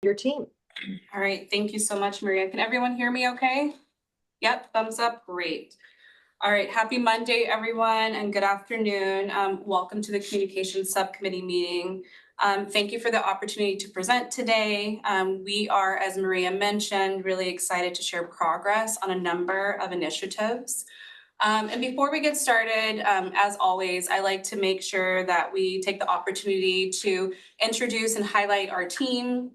your team. All right, thank you so much, Maria. Can everyone hear me okay? Yep, thumbs up, great. All right, happy Monday, everyone, and good afternoon. Welcome to the Communications Subcommittee meeting. Thank you for the opportunity to present today. We are, as Maria mentioned, really excited to share progress on a number of initiatives. And before we get started, as always, I like to make sure that we take the opportunity to introduce and highlight our team.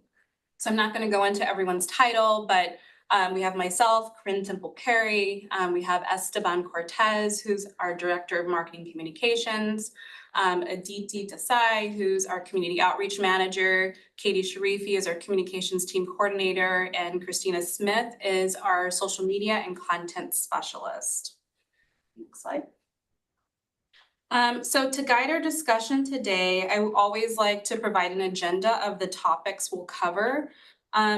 So I'm not going to go into everyone's title, but we have myself, Corinne Temple Perry. We have Esteban Cortez, who's our Director of Marketing Communications. Aditi Desai, who's our Community Outreach Manager. Katie Sharifi is our Communications Team Coordinator. And Christina Smith is our Social Media and Content Specialist. Next slide. So to guide our discussion today, I always like to provide an agenda of the topics we'll cover.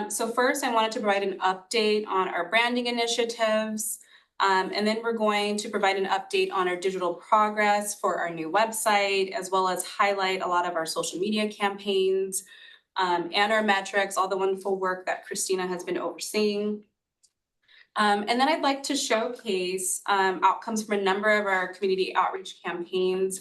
So first, I wanted to provide an update on our branding initiatives, and then we're going to provide an update on our digital progress for our new website, as well as highlight a lot of our social media campaigns and our metrics, all the wonderful work that Christina has been overseeing. And then I'd like to showcase outcomes from a number of our community outreach campaigns.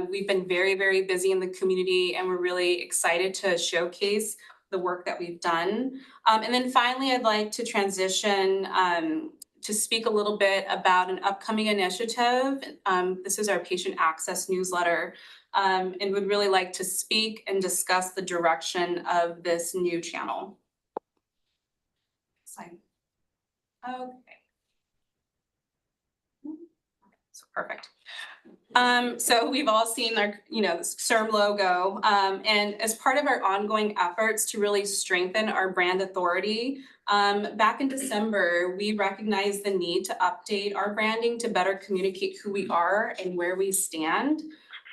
We've been very, very busy in the community, and we're really excited to showcase the work that we've done. And then finally, I'd like to transition to speak a little bit about an upcoming initiative. This is our patient access newsletter, and would really like to speak and discuss the direction of this new channel. Slide. Okay. So perfect. So we've all seen our, the CIRM logo, and as part of our ongoing efforts to really strengthen our brand authority, back in December, we recognized the need to update our branding to better communicate who we are and where we stand.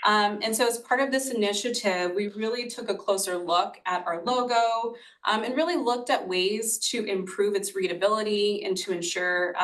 And so as part of this initiative, we really took a closer look at our logo and really looked at ways to improve its readability and to ensure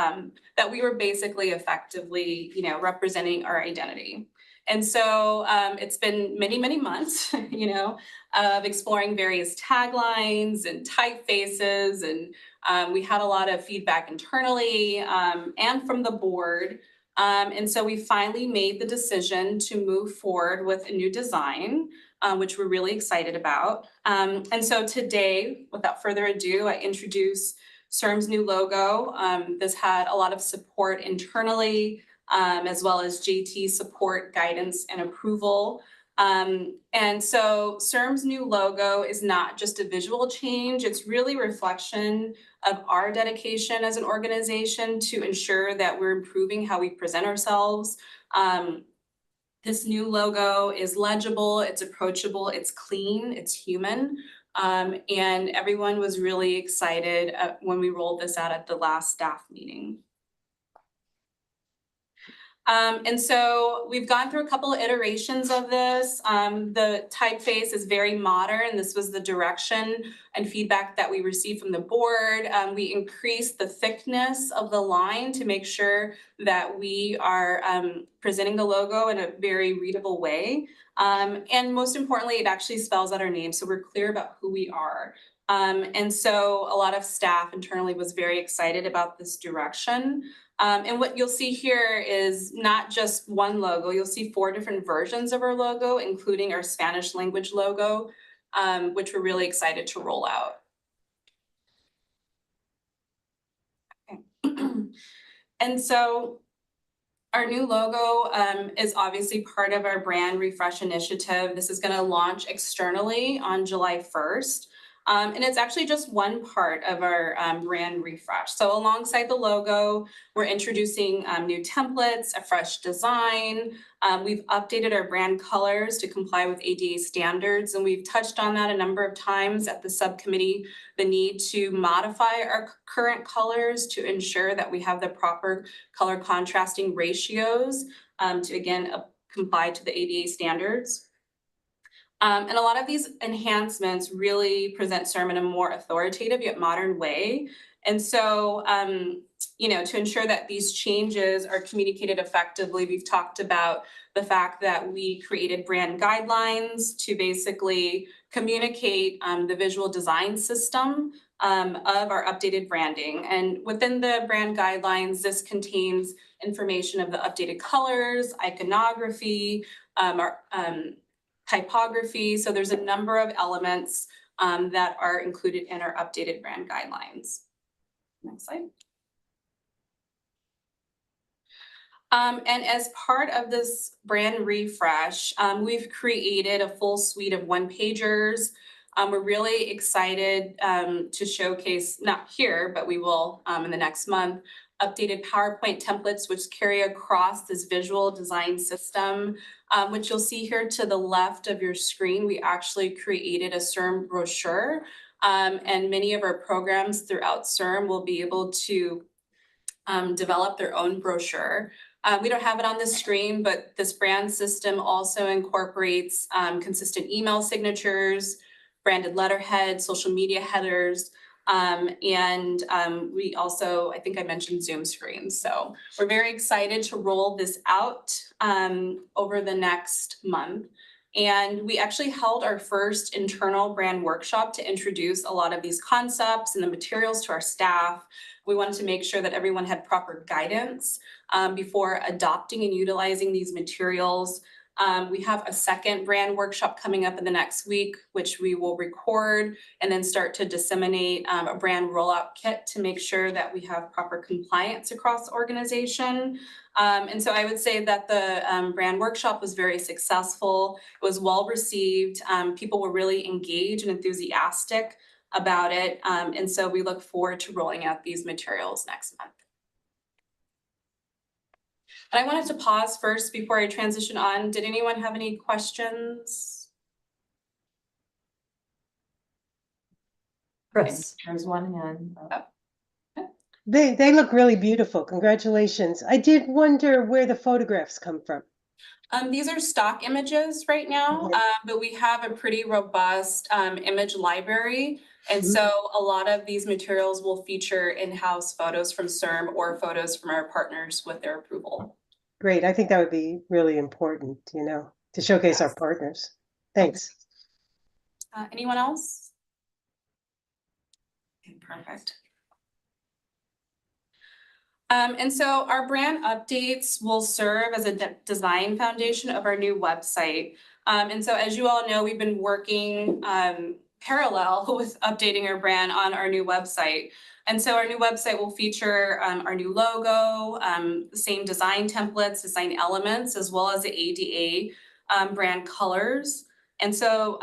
that we were basically effectively, representing our identity. And so it's been many, many months, of exploring various taglines and typefaces. And we had a lot of feedback internally and from the board. And so we finally made the decision to move forward with a new design, which we're really excited about. And so today, without further ado, I introduce CIRM's new logo. This had a lot of support internally, as well as JT support, guidance, and approval. And so CIRM's new logo is not just a visual change, it's really a reflection of our dedication as an organization to ensure that we're improving how we present ourselves. This new logo is legible, it's approachable, it's clean, it's human. And everyone was really excited when we rolled this out at the last staff meeting. And so we've gone through a couple of iterations of this. The typeface is very modern. This was the direction and feedback that we received from the board. We increased the thickness of the line to make sure that we are presenting the logo in a very readable way. And most importantly, it actually spells out our name, so we're clear about who we are. And so a lot of staff internally was very excited about this direction. And what you'll see here is not just one logo. You'll see 4 different versions of our logo, including our Spanish language logo, which we're really excited to roll out. Okay. And so our new logo is obviously part of our brand refresh initiative. This is going to launch externally on July 1st. And it's actually just one part of our brand refresh. So alongside the logo, we're introducing new templates, a fresh design. We've updated our brand colors to comply with ADA standards, and we've touched on that a number of times at the subcommittee, the need to modify our current colors to ensure that we have the proper color contrasting ratios to, again, comply to the ADA standards. And a lot of these enhancements really present CIRM in a more authoritative yet modern way. And so, you know, to ensure that these changes are communicated effectively, we've talked about the fact that we created brand guidelines to basically communicate the visual design system of our updated branding. And within the brand guidelines, this contains information of the updated colors, iconography, our typography. So there's a number of elements that are included in our updated brand guidelines. Next slide. And as part of this brand refresh, we've created a full suite of one-pagers. We're really excited to showcase, not here, but we will in the next month, updated PowerPoint templates which carry across this visual design system, which you'll see here to the left of your screen. We actually created a CIRM brochure, and many of our programs throughout CIRM will be able to develop their own brochure. We don't have it on the screen, but this brand system also incorporates consistent email signatures, branded letterhead, social media headers, and we also, I think I mentioned Zoom screens. So we're very excited to roll this out over the next month. And we actually held our first internal brand workshop to introduce a lot of these concepts and the materials to our staff. We wanted to make sure that everyone had proper guidance before adopting and utilizing these materials. We have a second brand workshop coming up in the next week, which we will record and then start to disseminate a brand rollout kit to make sure that we have proper compliance across the organization. And so I would say that the brand workshop was very successful. It was well received. People were really engaged and enthusiastic about it. And so we look forward to rolling out these materials next month. And I wanted to pause first before I transition on. Did anyone have any questions? Chris, there's one hand. Oh. They look really beautiful. Congratulations. I did wonder where the photographs come from. These are stock images right now, but we have a pretty robust image library. And so a lot of these materials will feature in-house photos from CIRM or photos from our partners with their approval. Great. I think that would be really important, you know, to showcase our partners. Thanks. Anyone else? Okay, perfect. And so our brand updates will serve as a design foundation of our new website. And so as you all know, we've been working parallel with updating our brand on our new website. And so our new website will feature our new logo, the same design templates, design elements, as well as the ADA brand colors. And so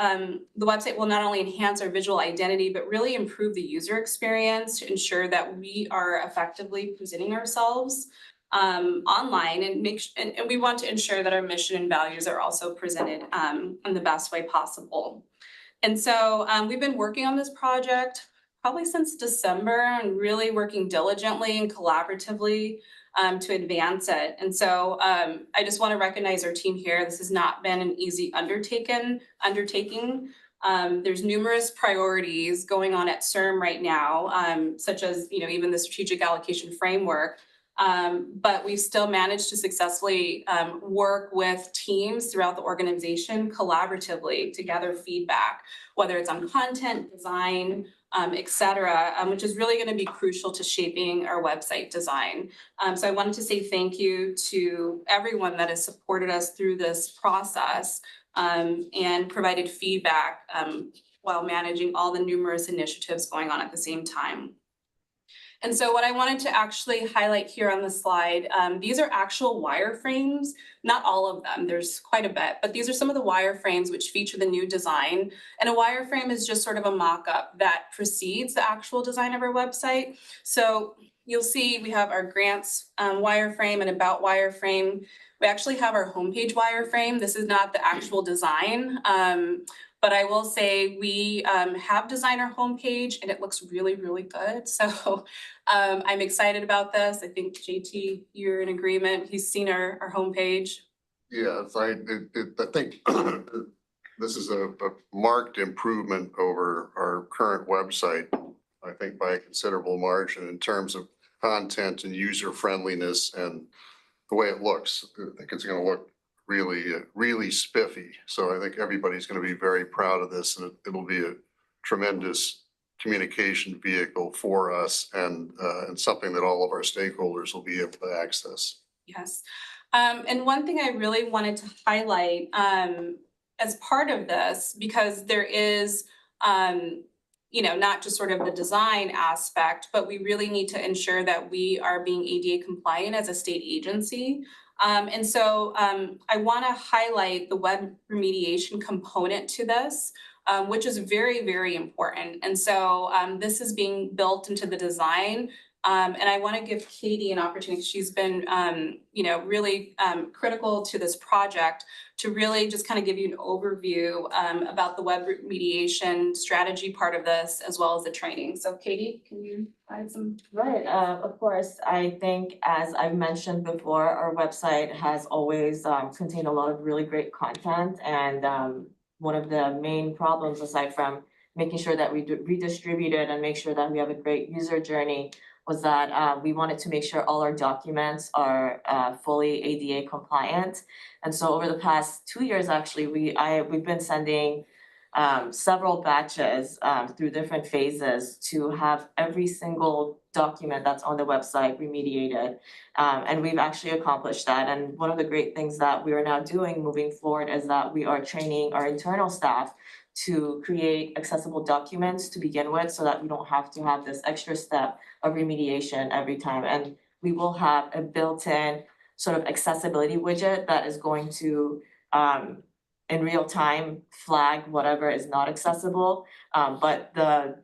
the website will not only enhance our visual identity, but really improve the user experience to ensure that we are effectively presenting ourselves online and we want to ensure that our mission and values are also presented in the best way possible. And so we've been working on this project probably since December and really working diligently and collaboratively to advance it. And so I just want to recognize our team here. This has not been an easy undertaking. There's numerous priorities going on at CIRM right now, such as, you know, even the strategic allocation framework. But we've still managed to successfully work with teams throughout the organization collaboratively to gather feedback, whether it's on content, design, et cetera, which is really going to be crucial to shaping our website design. So I wanted to say thank you to everyone that has supported us through this process and provided feedback while managing all the numerous initiatives going on at the same time. And so what I wanted to actually highlight here on the slide, these are actual wireframes, not all of them, there's quite a bit, but these are some of the wireframes which feature the new design. And a wireframe is just sort of a mock-up that precedes the actual design of our website. So you'll see we have our grants wireframe and about wireframe. We actually have our homepage wireframe. This is not the actual design. But I will say we have designed our homepage and it looks really, really good. So I'm excited about this. I think JT, you're in agreement. He's seen our homepage. Yes, I think this is a marked improvement over our current website. I think, by a considerable margin in terms of content and user friendliness and the way it looks. I think it's gonna look really spiffy. So I think everybody's gonna be very proud of this, and it'll be a tremendous communication vehicle for us and something that all of our stakeholders will be able to access. Yes. And one thing I really wanted to highlight as part of this, because there is, not just sort of the design aspect, but we really need to ensure that we are being ADA compliant as a state agency. And so I want to highlight the web remediation component to this, which is very, very important. And so this is being built into the design. And I want to give Katie an opportunity. She's been, really critical to this project to really just kind of give you an overview about the web remediation strategy part of this, as well as the training. So Katie, can you provide some? Right, of course, I think as I've mentioned before, our website has always contained a lot of really great content. And one of the main problems, aside from making sure that we redistribute it and make sure that we have a great user journey, was that we wanted to make sure all our documents are fully ADA compliant. And so over the past 2 years, actually, we've been sending several batches through different phases to have every single document that's on the website remediated. And we've actually accomplished that. And one of the great things that we are now doing moving forward is that we are training our internal staff to create accessible documents to begin with, so that we don't have to have this extra step of remediation every time. And we will have a built-in sort of accessibility widget that is going to in real time flag whatever is not accessible. But the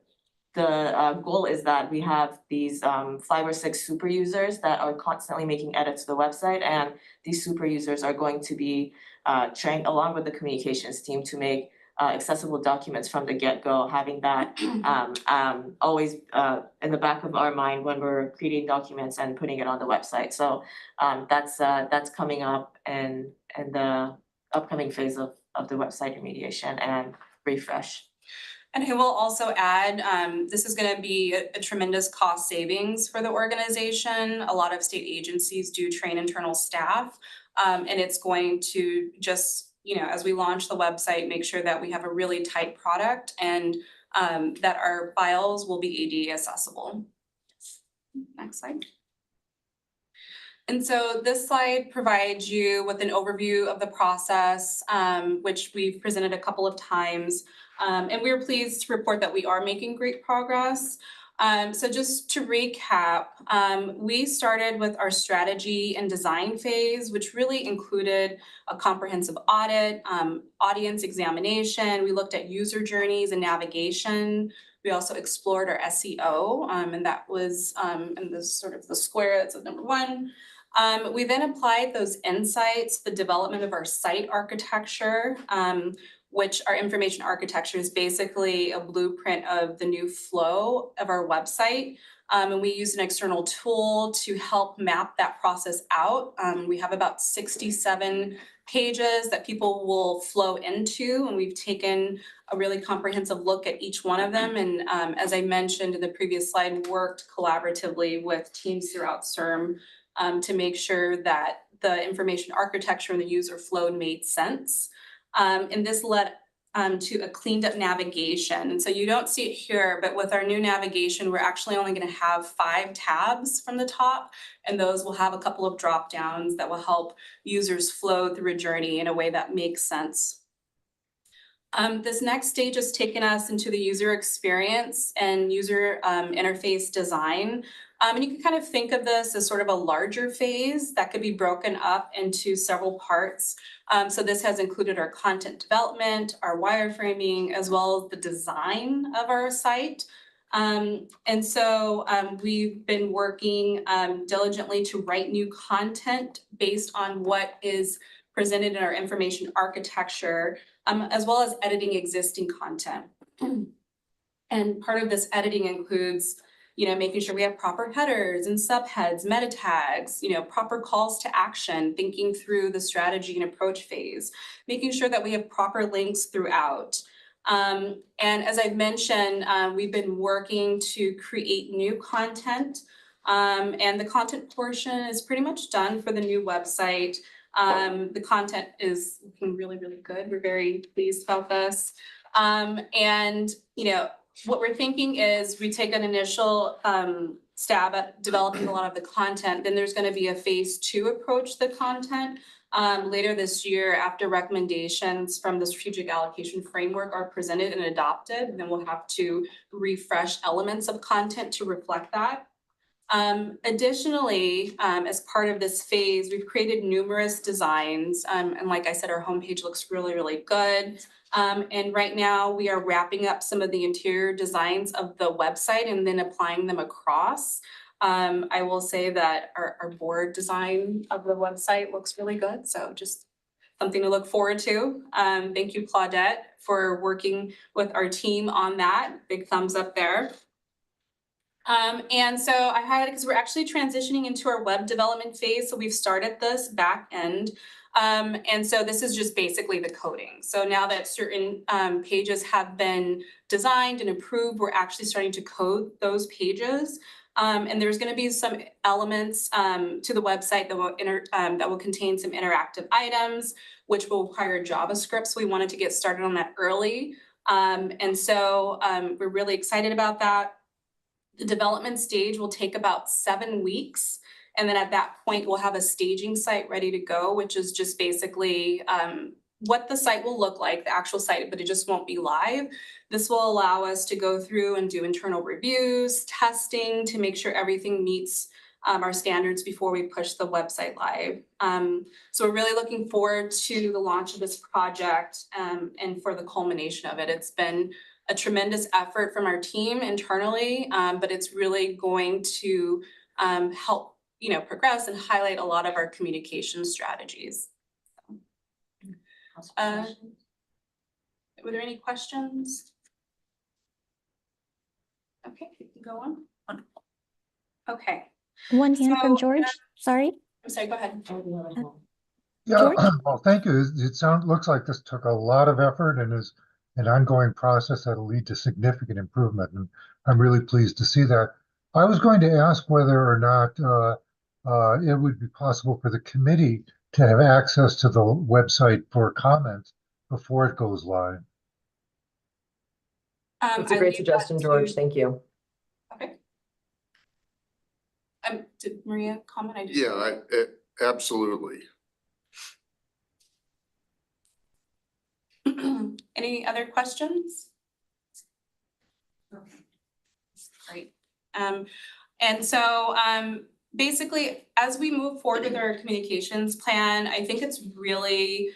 goal is that we have these 5 or 6 super users that are constantly making edits to the website, and these super users are going to be trained along with the communications team to make accessible documents from the get-go, having that always in the back of our mind when we're creating documents and putting it on the website. So that's coming up in the upcoming phase of the website remediation and refresh. And I will also add, this is going to be a tremendous cost savings for the organization. A lot of state agencies do train internal staff, and it's going to just, as we launch the website, make sure that we have a really tight product and that our files will be ADA accessible. Next slide. And so this slide provides you with an overview of the process, which we've presented a couple of times. And we're pleased to report that we are making great progress. So just to recap, we started with our strategy and design phase, which really included a comprehensive audit, audience examination. We looked at user journeys and navigation. We also explored our SEO, and that was in this sort of the square that's at number 1. We then applied those insights, the development of our site architecture, which our information architecture is basically a blueprint of the new flow of our website. And we use an external tool to help map that process out. We have about 67 pages that people will flow into, and we've taken a really comprehensive look at each one of them. And as I mentioned in the previous slide, worked collaboratively with teams throughout CIRM to make sure that the information architecture and the user flow made sense. And this led to a cleaned up navigation. And so you don't see it here, but with our new navigation, we're actually only going to have 5 tabs from the top, and those will have a couple of drop downs that will help users flow through a journey in a way that makes sense. This next stage has taken us into the user experience and user interface design. And you can kind of think of this as sort of a larger phase that could be broken up into several parts. So this has included our content development, our wireframing, as well as the design of our site. And so we've been working diligently to write new content based on what is presented in our information architecture, as well as editing existing content. And part of this editing includes making sure we have proper headers and subheads, meta tags, proper calls to action, thinking through the strategy and approach phase, making sure that we have proper links throughout. And as I've mentioned, we've been working to create new content. And the content portion is pretty much done for the new website. The content is looking really, really good. We're very pleased about this. And, you know, what we're thinking is we take an initial stab at developing a lot of the content. Then there's going to be a phase 2 approach to the content later this year after recommendations from the strategic allocation framework are presented and adopted. And then we'll have to refresh elements of content to reflect that. Additionally, as part of this phase, we've created numerous designs. And like I said, our homepage looks really, really good. And right now we are wrapping up some of the interior designs of the website and then applying them across. I will say that our board design of the website looks really good. So just something to look forward to. Thank you, Claudette, for working with our team on that. Big thumbs up there. And so I highlighted because we're actually transitioning into our web development phase. So we've started this back end. And so this is just basically the coding. So now that certain pages have been designed and approved, we're actually starting to code those pages. And there's going to be some elements to the website that will contain some interactive items, which will require JavaScript. So we wanted to get started on that early. And so we're really excited about that. The development stage will take about 7 weeks. And then at that point, we'll have a staging site ready to go, which is just basically what the site will look like, the actual site, but it just won't be live. This will allow us to go through and do internal reviews, testing to make sure everything meets our standards before we push the website live. So we're really looking forward to the launch of this project and for the culmination of it. It's been a tremendous effort from our team internally, but it's really going to help, you know, progress and highlight a lot of our communication strategies. Were there any questions? Okay, you can go on. Okay. One hand from George, sorry. I'm sorry, go ahead. Yeah, George? well, thank you. Looks like this took a lot of effort and is an ongoing process that'll lead to significant improvement. And I'm really pleased to see that. I was going to ask whether or not it would be possible for the committee to have access to the website for comments before it goes live. That's a great suggestion, George. Thank you. Okay. Did Maria comment? Absolutely. Any other questions? Okay. Great. And so basically, as we move forward with our communications plan, I think it's really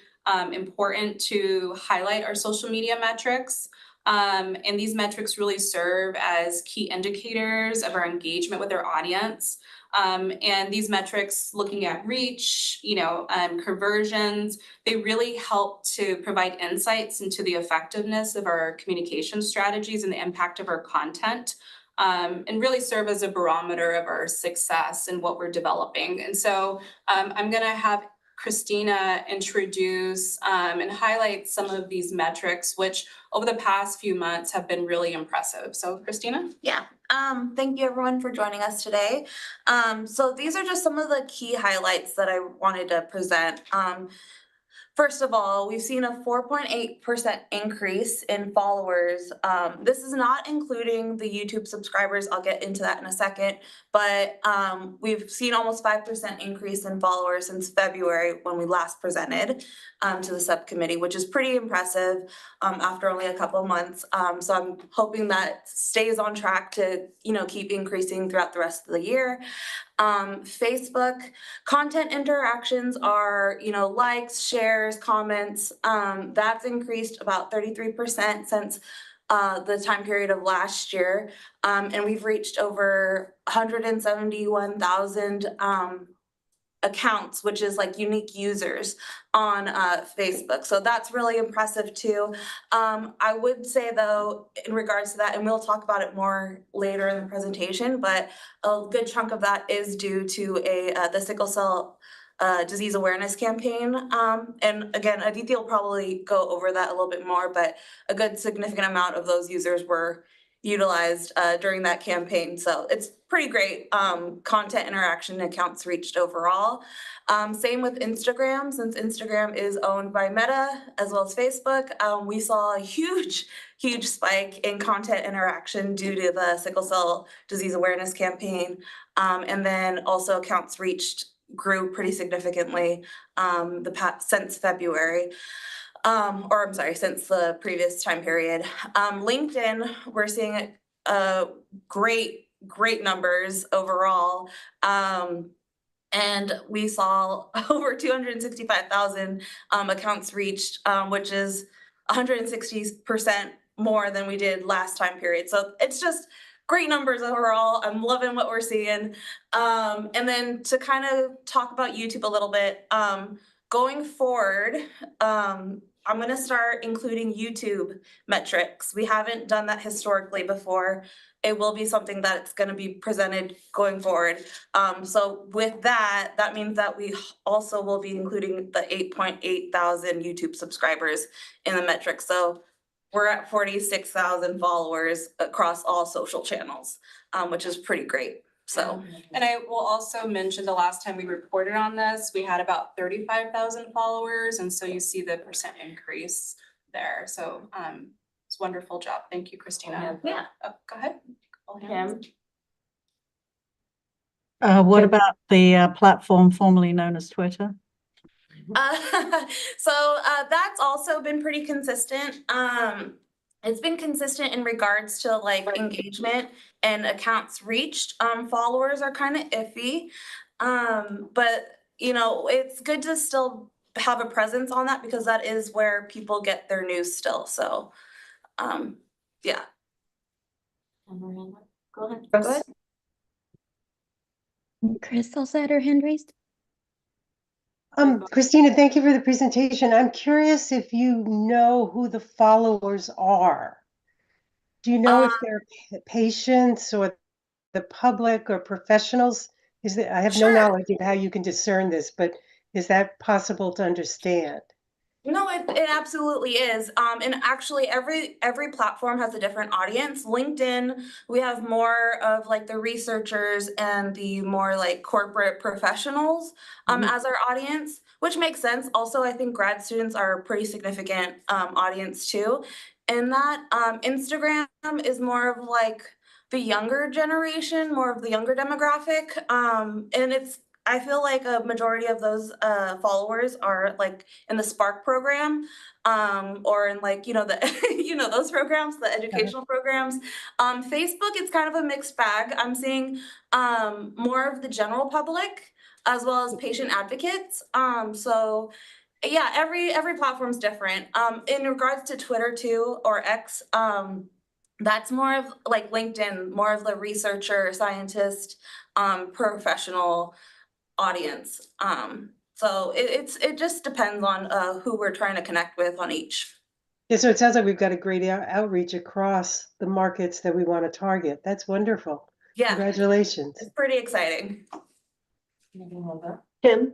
important to highlight our social media metrics. And these metrics really serve as key indicators of our engagement with our audience. And these metrics, looking at reach, conversions, they really help to provide insights into the effectiveness of our communication strategies and the impact of our content, and really serve as a barometer of our success and what we're developing. And so I'm going to have Christina introduce and highlight some of these metrics, which over the past few months have been really impressive. So Christina? Yeah. Thank you everyone for joining us today. So these are just some of the key highlights that I wanted to present. First of all, we've seen a 4.8% increase in followers. This is not including the YouTube subscribers. I'll get into that in a second, but we've seen almost 5% increase in followers since February when we last presented to the subcommittee, which is pretty impressive after only a couple of months. So I'm hoping that stays on track to, keep increasing throughout the rest of the year. Facebook content interactions are, likes, shares, comments, that's increased about 33% since the time period of last year. And we've reached over 171,000 accounts, which is like unique users on Facebook. So that's really impressive too. I would say though, in regards to that, and we'll talk about it more later in the presentation, but a good chunk of that is due to the sickle cell disease awareness campaign. And again, Aditi will probably go over that a little bit more, but a good significant amount of those users were utilized during that campaign. So it's pretty great content interaction accounts reached overall. Same with Instagram, since Instagram is owned by Meta as well as Facebook. We saw a huge spike in content interaction due to the sickle cell disease awareness campaign. And then also accounts reached grew pretty significantly since February. Or I'm sorry, since the previous time period. LinkedIn, we're seeing great numbers overall. And we saw over 265,000 accounts reached, which is 160% more than we did last time period. So it's just great numbers overall. I'm loving what we're seeing. And then to kind of talk about YouTube a little bit, going forward, I'm going to start including YouTube metrics. We haven't done that historically before. It will be something that's going to be presented going forward. So with that, that means that we also will be including the 8.8 thousand YouTube subscribers in the metrics. So we're at 46,000 followers across all social channels, which is pretty great. So, and I will also mention the last time we reported on this, we had about 35,000 followers. And so you see the percent increase there. So it's a wonderful job. Thank you, Christina. yeah. Oh, go ahead. Kim? What about the platform formerly known as Twitter? So that's also been pretty consistent. It's been consistent in regards to like engagement and accounts reached. Followers are kind of iffy, but you know, it's good to still have a presence on that because that is where people get their news still. So, yeah. Go ahead. Go ahead. Chris also had her hand raised. Christina, thank you for the presentation. I'm curious if you know who the followers are. Do you know if they're patients or the public or professionals? I have no Sure. knowledge of how you can discern this, but is that possible to understand? No, it absolutely is. And actually every platform has a different audience. LinkedIn, we have more of like the researchers and the more like corporate professionals as our audience, which makes sense. Also, I think grad students are a pretty significant audience too. And that Instagram is more of like the younger generation, more of the younger demographic. And I feel like a majority of those followers are like in the Spark program, or in like, you know, the those programs, the educational programs. Facebook, it's kind of a mixed bag. I'm seeing more of the general public as well as patient advocates. So yeah, every platform's different. In regards to Twitter too, or X, that's more of like LinkedIn, more of the researcher, scientist, professional audience. So it just depends on who we're trying to connect with on each. Yeah, so it sounds like we've got a great outreach across the markets that we want to target. That's wonderful. Yeah, Congratulations. it's pretty exciting. Kim?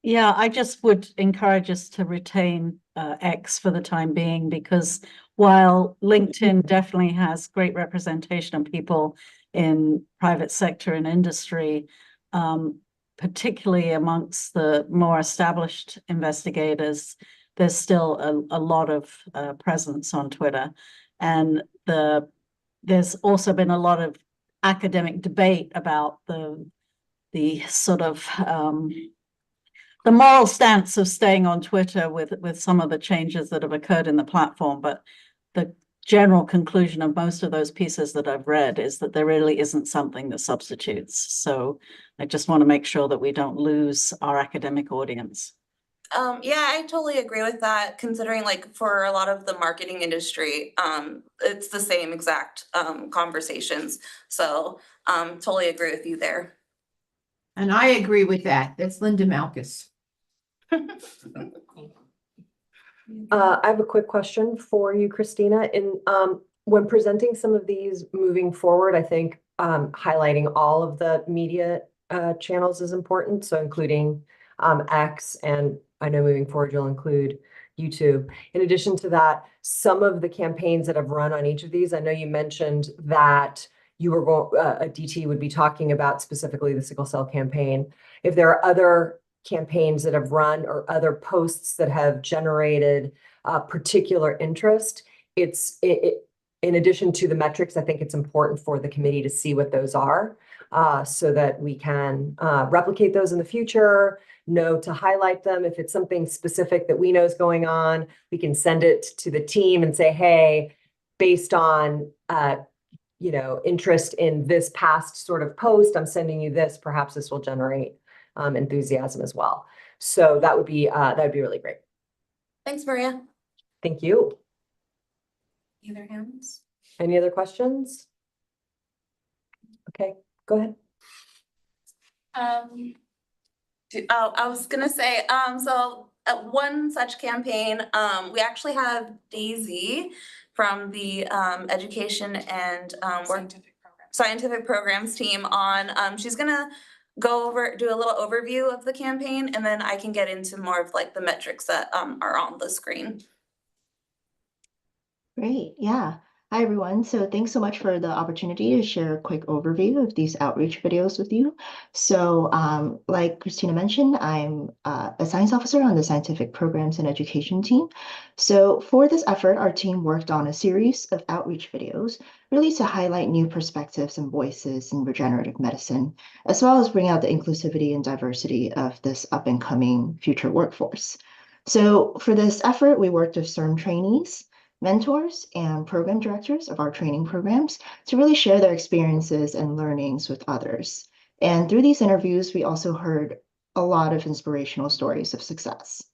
Yeah, I just would encourage us to retain X for the time being, because while LinkedIn definitely has great representation of people in private sector and industry, particularly amongst the more established investigators, there's still a lot of presence on Twitter. And there's also been a lot of academic debate about the sort of the moral stance of staying on Twitter with some of the changes that have occurred in the platform. But the general conclusion of most of those pieces that I've read is that there really isn't something that substitutes. So I just want to make sure that we don't lose our academic audience. Yeah, I totally agree with that, considering like for a lot of the marketing industry, it's the same exact conversations. So totally agree with you there. And I agree with that. That's Linda Malkus. I have a quick question for you, Christina. When presenting some of these moving forward, I think highlighting all of the media channels is important, so including X, and I know moving forward you'll include YouTube. In addition to that, some of the campaigns that have run on each of these, I know you mentioned that you were going, a DT would be talking about specifically the sickle cell campaign. If there are other campaigns that have run or other posts that have generated particular interest, in addition to the metrics, I think it's important for the committee to see what those are, so that we can replicate those in the future, know to highlight them. If it's something specific that we know is going on, we can send it to the team and say, hey, based on interest in this past sort of post, I'm sending you this, perhaps this will generate enthusiasm as well. So that would be really great. Thanks, Maria. Thank you. Any other hands? Any other questions? Okay, go ahead. I was gonna say, so at one such campaign, we actually have Daisy from the education and scientific programs team on. She's gonna do a little overview of the campaign, and then I can get into more of like the metrics that are on the screen. Great, yeah. Hi, everyone. So thanks so much for the opportunity to share a quick overview of these outreach videos with you. So like Christina mentioned, I'm a science officer on the scientific programs and education team. So for this effort, our team worked on a series of outreach videos, really to highlight new perspectives and voices in regenerative medicine, as well as bring out the inclusivity and diversity of this up and coming future workforce. So for this effort, we worked with CIRM trainees, mentors, and program directors of our training programs to really share their experiences and learnings with others. And through these interviews, we also heard a lot of inspirational stories of success.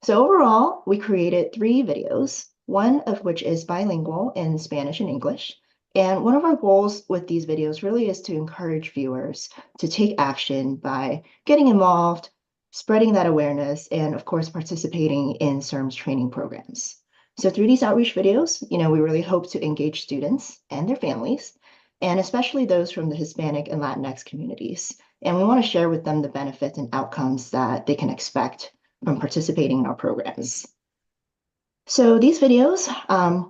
So overall, we created 3 videos, one of which is bilingual in Spanish and English. And one of our goals with these videos really is to encourage viewers to take action by getting involved, spreading that awareness, and of course, participating in CIRM's training programs. So through these outreach videos, we really hope to engage students and their families, and especially those from the Hispanic and Latinx communities. And we want to share with them the benefits and outcomes that they can expect from participating in our programs. So these videos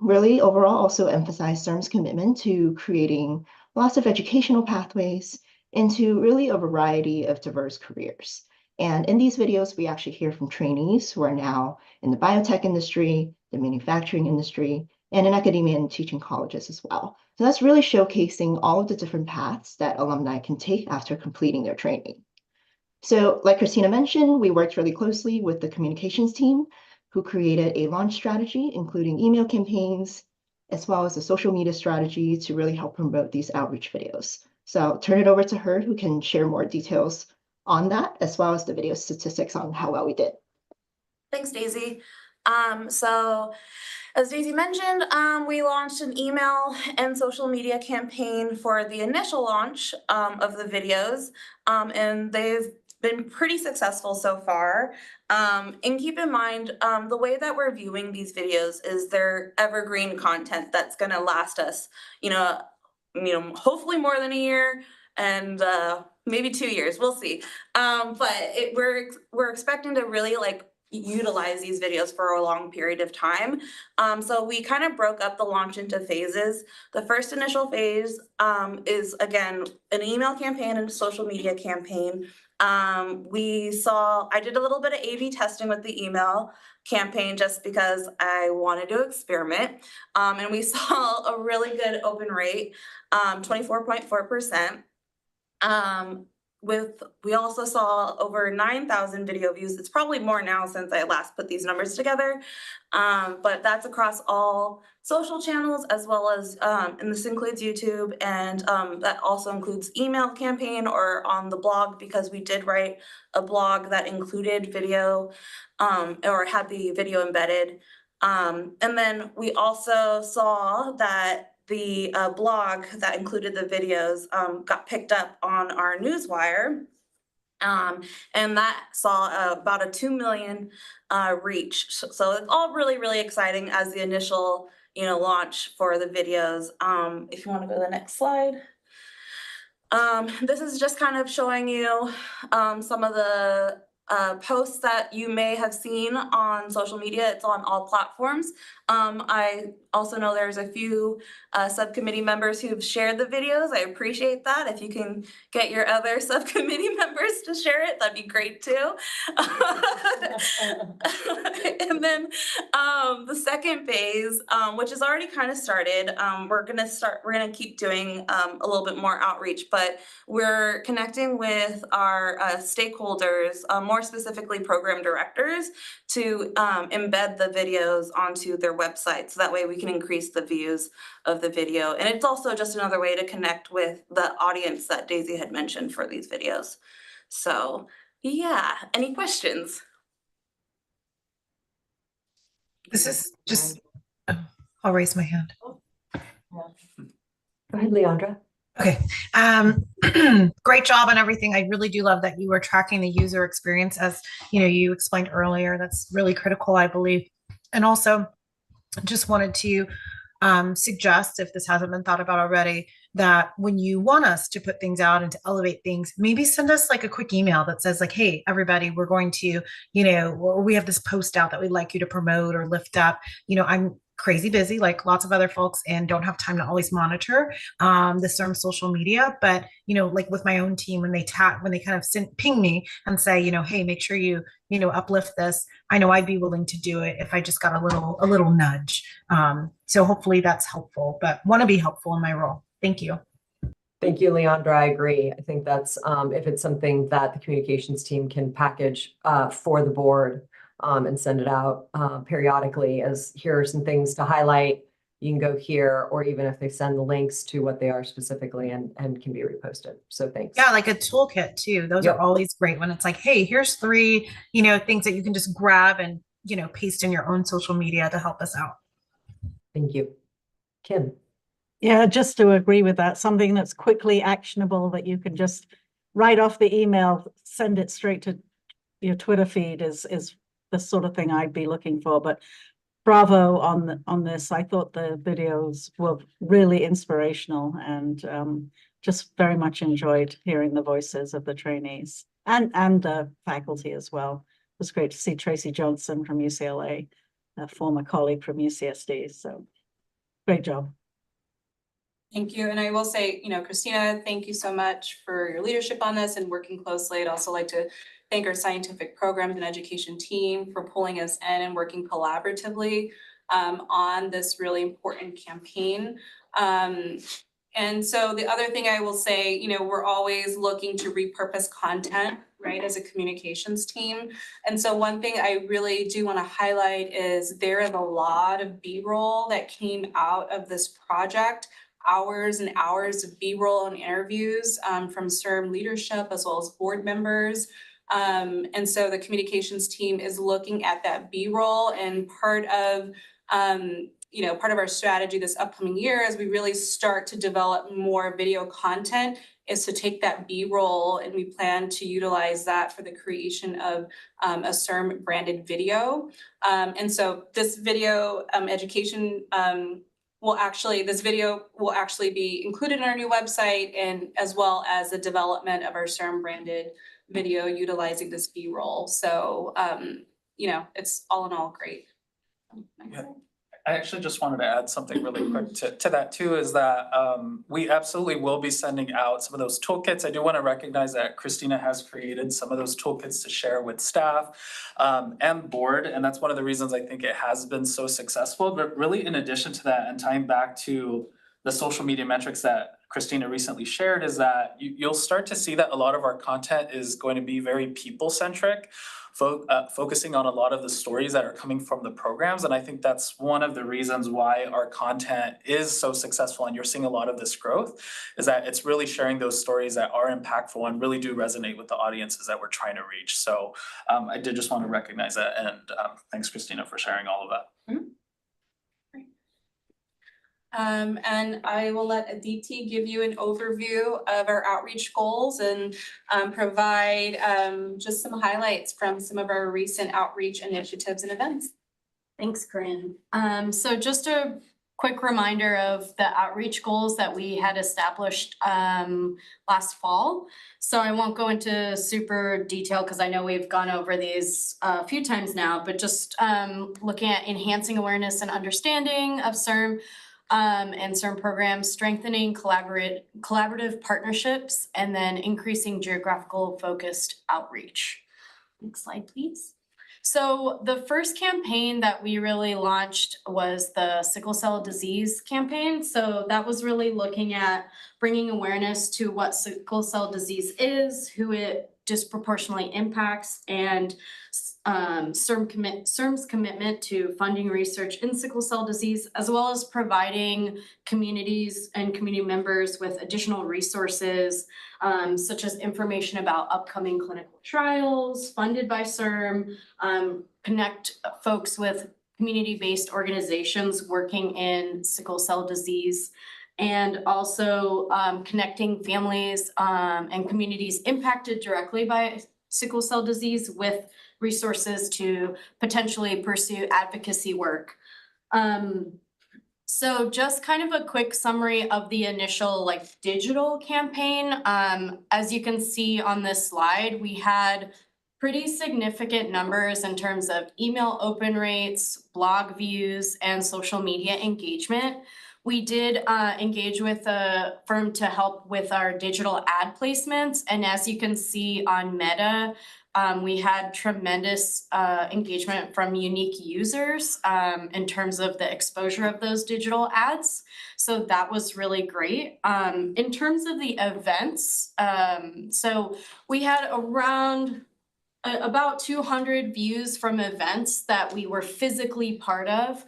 really overall also emphasize CIRM's commitment to creating lots of educational pathways into really a variety of diverse careers. And in these videos, we actually hear from trainees who are now in the biotech industry, the manufacturing industry, and in academia and teaching colleges as well. So that's really showcasing all of the different paths that alumni can take after completing their training. So like Christina mentioned, we worked really closely with the communications team who created a launch strategy, including email campaigns, as well as a social media strategy to really help promote these outreach videos. So I'll turn it over to her, who can share more details on that, as well as the video statistics on how well we did. Thanks, Daisy. So as Daisy mentioned, we launched an email and social media campaign for the initial launch of the videos, and they've been pretty successful so far. And keep in mind, the way that we're viewing these videos is they're evergreen content that's going to last us, hopefully more than a year, and maybe 2 years. We'll see. But we're expecting to really utilize these videos for a long period of time. So we kind of broke up the launch into phases. The first initial phase is, again, an email campaign and a social media campaign. I did a little bit of A/B testing with the email campaign just because I wanted to experiment. And we saw a really good open rate, 24.4%. We also saw over 9,000 video views. It's probably more now since I last put these numbers together. But that's across all social channels as well as, and this includes YouTube, and that also includes email campaign or on the blog, because we did write a blog that included video or had the video embedded. And then we also saw that the blog that included the videos got picked up on our newswire, and that saw about a 2 million reach. So it's all really, really exciting as the initial, launch for the videos. If you want to go to the next slide. This is just kind of showing you some of the posts that you may have seen on social media. It's on all platforms. I also know there's a few subcommittee members who've shared the videos. I appreciate that. If you can get your other subcommittee members to share it, that'd be great too. And then the second phase, which is already kind of started, we're gonna keep doing a little bit more outreach, but we're connecting with our stakeholders, more specifically program directors, to embed the videos onto their website. So that way we can increase the views of the video. And it's also just another way to connect with the audience that Daisy had mentioned for these videos. So yeah, any questions? This is just, I'll raise my hand. Go ahead, Leandra. Okay. Great job on everything. I really do love that you were tracking the user experience, as you explained earlier. That's really critical, I believe. And also just wanted to suggest, if this hasn't been thought about already, that when you want us to put things out and to elevate things, maybe send us like a quick email that says like, hey, everybody, we're going to, or we have this post out that we'd like you to promote or lift up. I'm crazy busy like lots of other folks and don't have time to always monitor the CIRM social media, but like with my own team, when they kind of ping me and say, hey, make sure you uplift this, I know I'd be willing to do it if I just got a little nudge. So hopefully that's helpful, but want to be helpful in my role. Thank you. Thank you, Leandra. I agree. I think that's if it's something that the communications team can package for the board and send it out periodically as here are some things to highlight. You can go here, or even if they send the links to what they are specifically and can be reposted. So thanks. Yeah, like a toolkit too. Those are always great when it's like, hey, here's 3, things that you can just grab and, paste in your own social media to help us out. Thank you. Kim. Yeah, just to agree with that, something that's quickly actionable that you can just write off the email, send it straight to your Twitter feed is the sort of thing I'd be looking for. But bravo on this. I thought the videos were really inspirational and just very much enjoyed hearing the voices of the trainees and the faculty as well. It was great to see Tracy Johnson from UCLA, a former colleague from UCSD. So great job. Thank you. And I will say, Christina, thank you so much for your leadership on this and working closely. I'd also like to thank our scientific programs and education team for pulling us in and working collaboratively on this really important campaign. And so the other thing I will say, we're always looking to repurpose content, right, as a communications team. And so one thing I really do want to highlight is there is a lot of B-roll that came out of this project. Hours and hours of B-roll and interviews from CIRM leadership as well as board members. And so the communications team is looking at that B-roll, and part of our strategy this upcoming year as we really start to develop more video content is to take that B-roll, and we plan to utilize that for the creation of a CIRM branded video. And so this video education this video will actually be included in our new website, and as well as the development of our CIRM branded video utilizing this B-roll. So, it's all in all great. Yeah. I actually just wanted to add something really quick to that too, is that we absolutely will be sending out some of those toolkits. I do want to recognize that Christina has created some of those toolkits to share with staff and board. And that's one of the reasons I think it has been so successful. But really, in addition to that, and tying back to the social media metrics that Christina recently shared, is that you'll start to see that a lot of our content is going to be very people-centric, focusing on a lot of the stories that are coming from the programs. And I think that's one of the reasons why our content is so successful and you're seeing a lot of this growth, is that it's really sharing those stories that are impactful and really do resonate with the audiences that we're trying to reach. So I did just want to recognize that, and thanks, Christina, for sharing all of that. Mm-hmm. And I will let Aditi give you an overview of our outreach goals and provide just some highlights from some of our recent outreach initiatives and events. Thanks, Corinne. So just a quick reminder of the outreach goals that we had established last fall. So I won't go into super detail because I know we've gone over these a few times now, but just looking at enhancing awareness and understanding of CIRM and CIRM programs, strengthening collaborative partnerships, and then increasing geographical focused outreach. Next slide, please. So the first campaign that we really launched was the sickle cell disease campaign. So that was really looking at bringing awareness to what sickle cell disease is, who it disproportionately impacts, and CIRM's commitment to funding research in sickle cell disease, as well as providing communities and community members with additional resources, such as information about upcoming clinical trials funded by CIRM, connect folks with community-based organizations working in sickle cell disease, and also connecting families and communities impacted directly by sickle cell disease with resources to potentially pursue advocacy work. So just kind of a quick summary of the initial digital campaign. As you can see on this slide, we had pretty significant numbers in terms of email open rates, blog views, and social media engagement. We did engage with a firm to help with our digital ad placements. And as you can see on Meta, we had tremendous engagement from unique users in terms of the exposure of those digital ads. So that was really great. In terms of the events, so we had about 200 views from events that we were physically part of,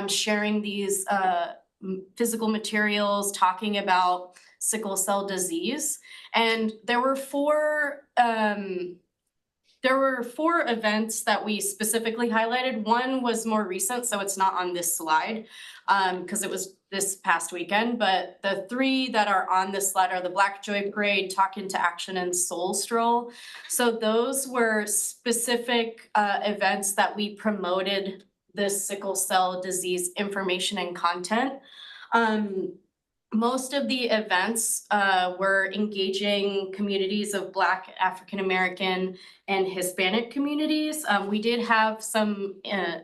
sharing these physical materials, talking about sickle cell disease. And there were four events that we specifically highlighted. One was more recent, so it's not on this slide because it was this past weekend. But the three that are on this slide are the Black Joy Parade, Talk Into Action, and Soul Stroll. So those were specific events that we promoted this sickle cell disease information and content. Most of the events were engaging communities of Black, African American, and Hispanic communities. We did have some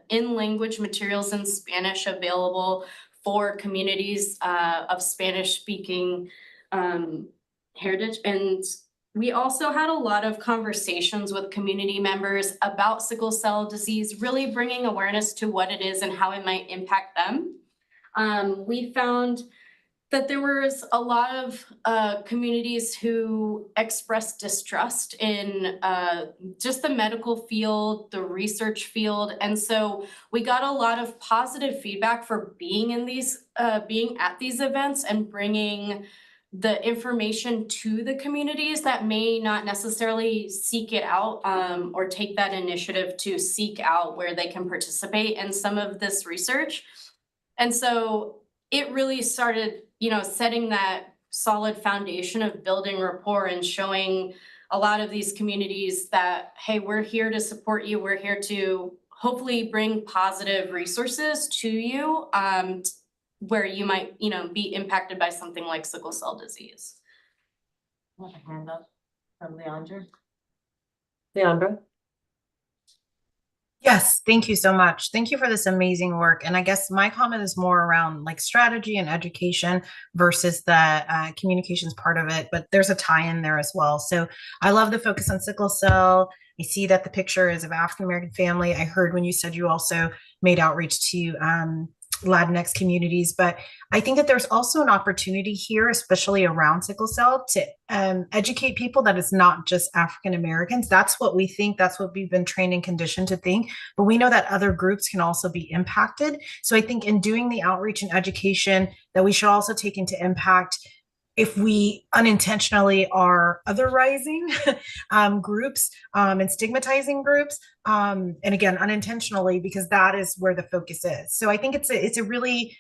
in-language materials in Spanish available for communities of Spanish-speaking heritage. And we also had a lot of conversations with community members about sickle cell disease, really bringing awareness to what it is and how it might impact them. We found that there was a lot of communities who expressed distrust in just the medical field, the research field. And so we got a lot of positive feedback for being at these events and bringing the information to the communities that may not necessarily seek it out or take that initiative to seek out where they can participate in some of this research. And so it really started, setting that solid foundation of building rapport and showing a lot of these communities that, hey, we're here to support you. We're here to hopefully bring positive resources to you where you might, be impacted by something like sickle cell disease. I have a hand up from Leandra. Leandra? Yes, thank you so much. Thank you for this amazing work. And I guess my comment is more around strategy and education versus the communications part of it, but there's a tie in there as well. So I love the focus on sickle cell. I see that the picture is of African-American family. I heard when you said you also made outreach to Latinx communities, but I think that there's also an opportunity here, especially around sickle cell, to educate people that it's not just African Americans. That's what we think. That's what we've been trained and conditioned to think. But we know that other groups can also be impacted. So I think in doing the outreach and education, that we should also take into impact if we unintentionally are otherizing groups and stigmatizing groups, and again, unintentionally, because that is where the focus is. So I think it's a really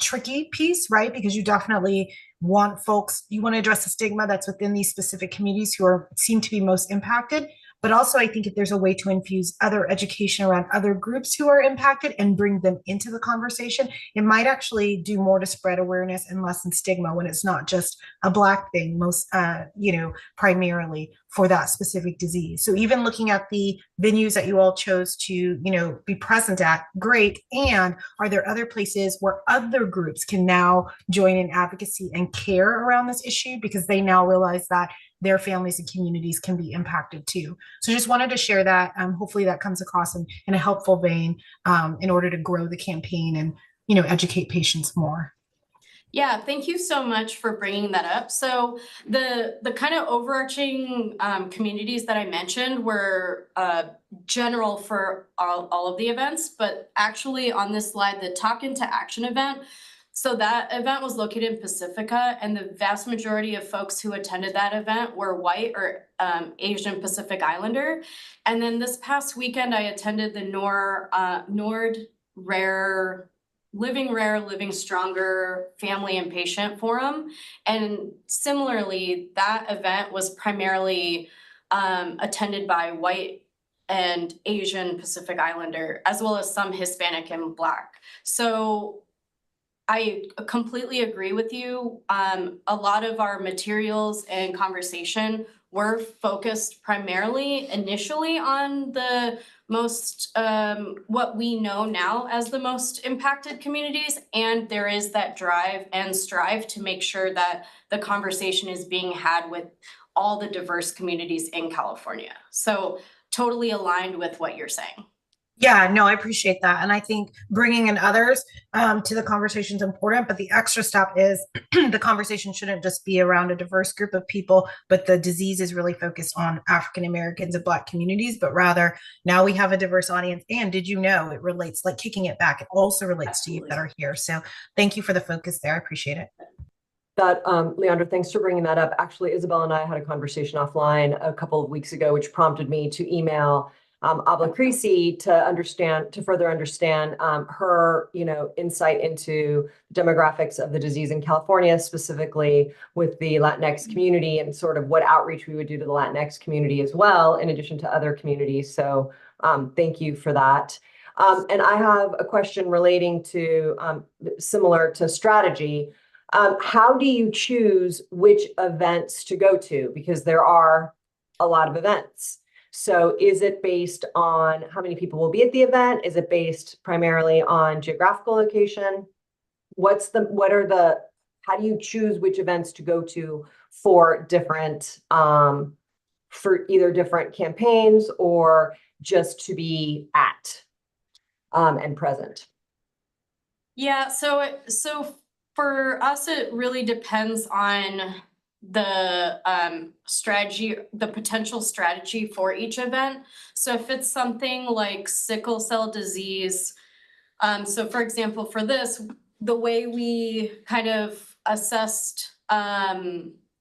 tricky piece, right? Because you definitely want to address the stigma that's within these specific communities who seem to be most impacted. but also I think if there's a way to infuse other education around other groups who are impacted and bring them into the conversation, it might actually do more to spread awareness and lessen stigma when it's not just a Black thing, primarily for that specific disease. So even looking at the venues that you all chose to, be present at, great. And are there other places where other groups can now join in advocacy and care around this issue because they now realize that their families and communities can be impacted too. So just wanted to share that. Hopefully that comes across in a helpful vein in order to grow the campaign and, educate patients more. Yeah, thank you so much for bringing that up. So the kind of overarching communities that I mentioned were general for all of the events, but actually on this slide, the Talk into Action event, so that event was located in Pacifica, and the vast majority of folks who attended that event were white or Asian Pacific Islander. And then this past weekend, I attended the NORD Rare Living Rare, Living Stronger Family and Patient Forum. And similarly, that event was primarily attended by white and Asian Pacific Islander, as well as some Hispanic and Black. So I completely agree with you. A lot of our materials and conversation were focused primarily initially on the most, what we know now as the most impacted communities. And there is that drive and strive to make sure that the conversation is being had with all the diverse communities in California. So totally aligned with what you're saying. Yeah, no, I appreciate that. And I think bringing in others to the conversation is important, but the extra step is the conversation shouldn't just be around a diverse group of people, but the disease is really focused on African Americans and Black communities, but rather now we have a diverse audience. And did you know it relates, like kicking it back, it also relates to you that are here. So thank you for the focus there. I appreciate it. That, Leandra, thanks for bringing that up. Actually, Isabel and I had a conversation offline a couple of weeks ago, which prompted me to email Abla Creasy to further understand her, insight into demographics of the disease in California, specifically with the Latinx community and sort of what outreach we would do to the Latinx community as well, in addition to other communities. So thank you for that. And I have a question relating to, similar to strategy. How do you choose which events to go to? Because there are a lot of events. So is it based on how many people will be at the event? Is it based primarily on geographical location? How do you choose which events to go to for different, for either different campaigns or just to be at and present? Yeah, so for us, it really depends on the strategy, the potential strategy for each event. So if it's something like sickle cell disease, so for example, for this, the way we kind of assessed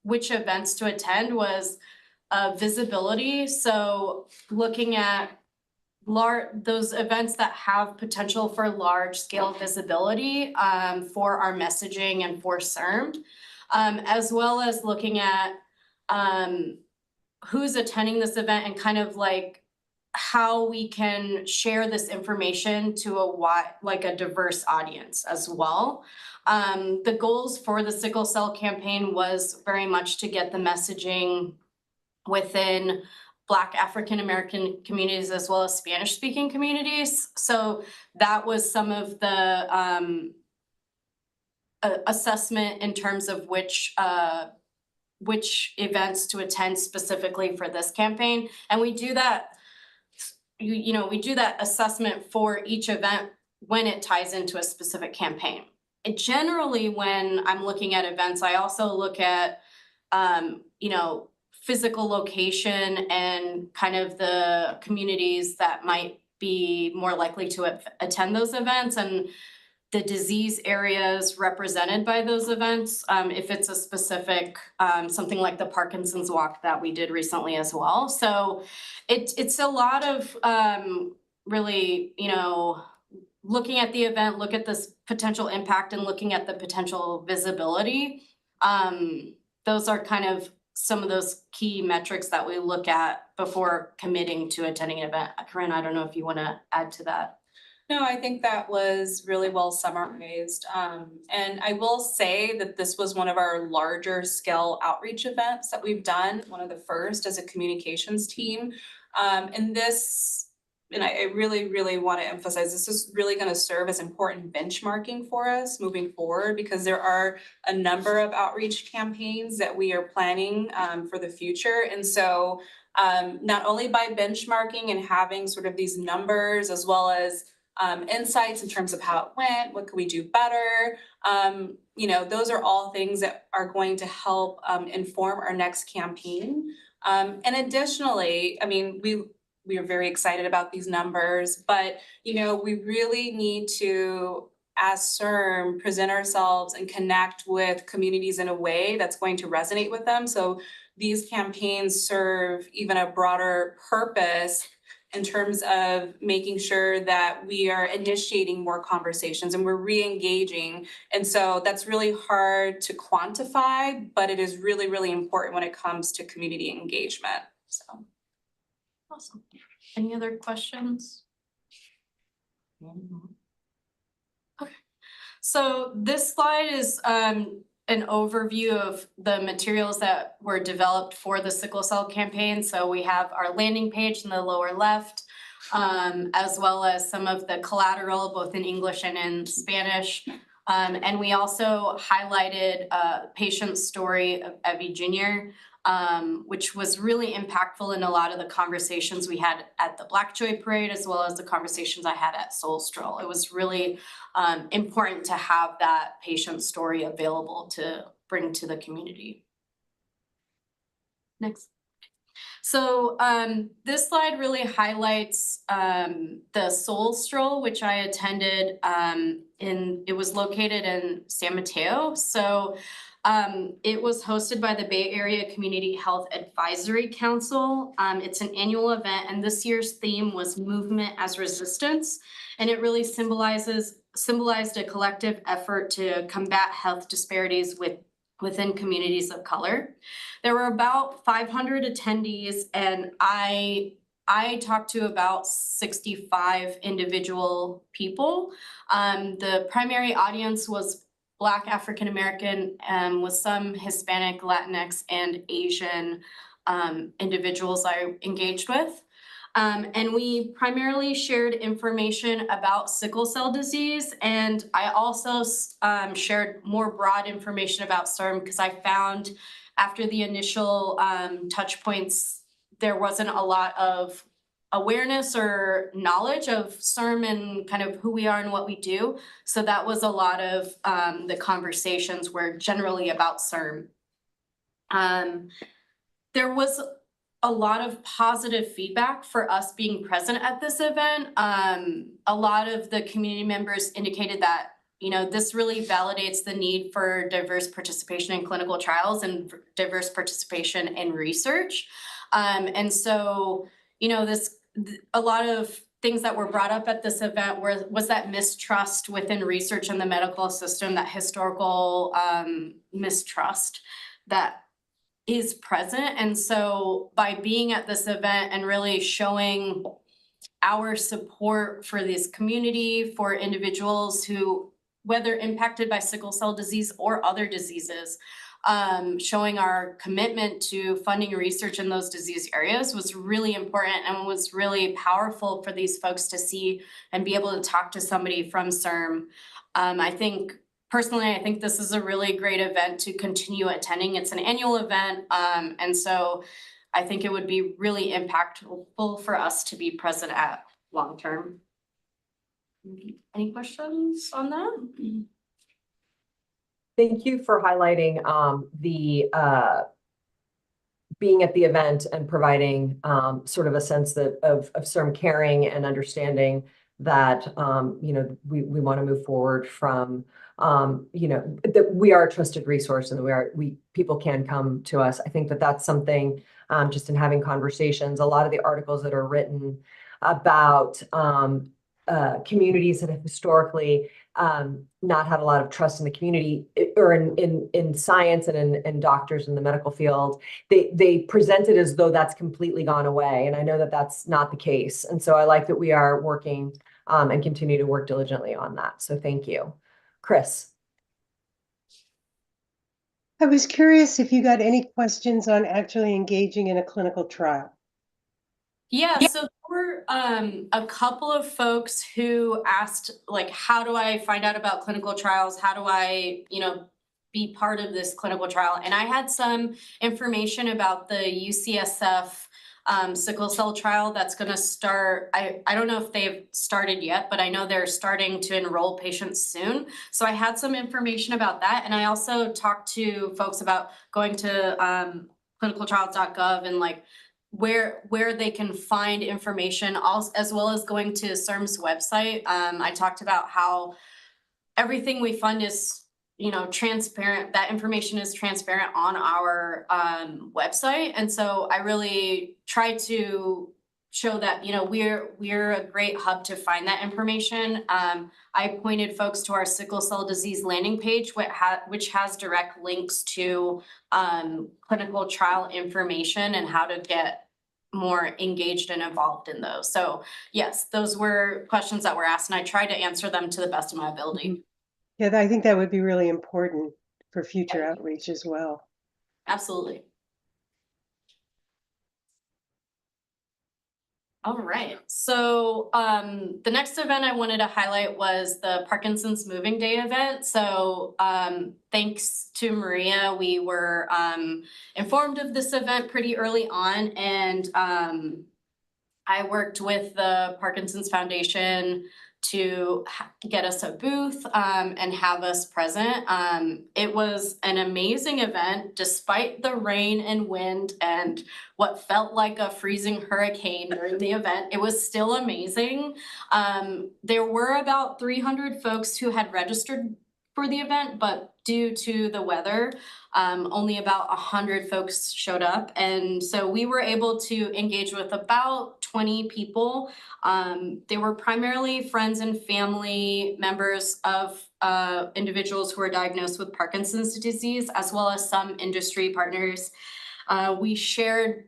which events to attend was visibility. So looking at those events that have potential for large scale visibility for our messaging and for CIRM. As well as looking at who's attending this event and kind of like how we can share this information to a diverse audience as well. The goals for the sickle cell campaign was very much to get the messaging within Black African American communities as well as Spanish speaking communities. So that was some of the assessment in terms of which events to attend specifically for this campaign. And we do that, we do that assessment for each event when it ties into a specific campaign. Generally, when I'm looking at events, I also look at, physical location and kind of the communities that might be more likely to attend those events and the disease areas represented by those events. If it's a specific, something like the Parkinson's Walk that we did recently as well. So it's a lot of really, looking at the event, look at this potential impact and looking at the potential visibility. Those are kind of some of those key metrics that we look at before committing to attending an event. Corinne, I don't know if you want to add to that. No, I think that was really well summarized. And I will say that this was one of our larger scale outreach events that we've done, one of the first as a communications team. And I really, really want to emphasize, this is really going to serve as important benchmarking for us moving forward, because there are a number of outreach campaigns that we are planning for the future. And so not only by benchmarking and having sort of these numbers, as well as insights in terms of how it went, what could we do better? Those are all things that are going to help inform our next campaign. And additionally, I mean, we are very excited about these numbers, but we really need to, as CIRM, present ourselves and connect with communities in a way that's going to resonate with them. So these campaigns serve even a broader purpose in terms of making sure that we are initiating more conversations and we're re-engaging. And so that's really hard to quantify, but it is really, really important when it comes to community engagement. So. Awesome. Any other questions? Okay. So this slide is an overview of the materials that were developed for the sickle cell campaign. So we have our landing page in the lower left, as well as some of the collateral, both in English and in Spanish. And we also highlighted a patient story of Evie Jr., which was really impactful in a lot of the conversations we had at the Black Joy Parade, as well as the conversations I had at Soul Stroll. It was really important to have that patient story available to bring to the community. Next. So this slide really highlights the Soul Stroll, which I attended it was located in San Mateo. So it was hosted by the Bay Area Community Health Advisory Council. It's an annual event, and this year's theme was Movement as Resistance, and it really symbolized a collective effort to combat health disparities within communities of color. There were about 500 attendees, and I talked to about 65 individual people. The primary audience was Black, African American, with some Hispanic, Latinx, and Asian individuals I engaged with. And we primarily shared information about sickle cell disease. And I also shared more broad information about CIRM, because I found after the initial touch points, there wasn't a lot of awareness or knowledge of CIRM and kind of who we are and what we do. So that was a lot of the conversations were generally about CIRM. There was a lot of positive feedback for us being present at this event. A lot of the community members indicated that, this really validates the need for diverse participation in clinical trials and diverse participation in research. And so, a lot of things that were brought up at this event was that mistrust within research in the medical system, that historical mistrust that is present. And so by being at this event and really showing our support for this community, for individuals who, whether impacted by sickle cell disease or other diseases, showing our commitment to funding research in those disease areas was really important and was really powerful for these folks to see and be able to talk to somebody from CIRM. Personally, I think this is a really great event to continue attending. It's an annual event, and so I think it would be really impactful for us to be present at long term. Any questions on that? Thank you for highlighting the being at the event and providing sort of a sense of CIRM caring and understanding that we want to move forward from that we are a trusted resource and that people can come to us. I think that that's something just in having conversations. A lot of the articles that are written about communities that have historically not had a lot of trust in the community or in science and in doctors in the medical field, they present it as though that's completely gone away. And I know that that's not the case. And so I like that we are working and continue to work diligently on that. So thank you. Chris. I was curious if you got any questions on actually engaging in a clinical trial. Yeah, so there were a couple of folks who asked, like, how do I find out about clinical trials? How do I, be part of this clinical trial? And I had some information about the UCSF sickle cell trial that's going to start. I don't know if they've started yet, but I know they're starting to enroll patients soon. So I had some information about that. And I also talked to folks about going to clinicaltrials.gov and like where they can find information, also, as well as going to CIRM's website. I talked about how everything we fund is transparent. That information is transparent on our website. And so I really try to show that, we're a great hub to find that information. I pointed folks to our sickle cell disease landing page, which has direct links to clinical trial information and how to get more engaged and involved in those. So yes, those were questions that were asked, and I tried to answer them to the best of my ability. Yeah, I think that would be really important for future outreach as well. Absolutely. All right, so the next event I wanted to highlight was the Parkinson's Moving Day event. So thanks to Maria, we were informed of this event pretty early on, and I worked with the Parkinson's Foundation to get us a booth and have us present. It was an amazing event, despite the rain and wind and what felt like a freezing hurricane during the event. It was still amazing. There were about 300 folks who had registered for the event, but due to the weather, only about 100 folks showed up. And so we were able to engage with about 20 people. They were primarily friends and family members of individuals who are diagnosed with Parkinson's disease, as well as some industry partners. We shared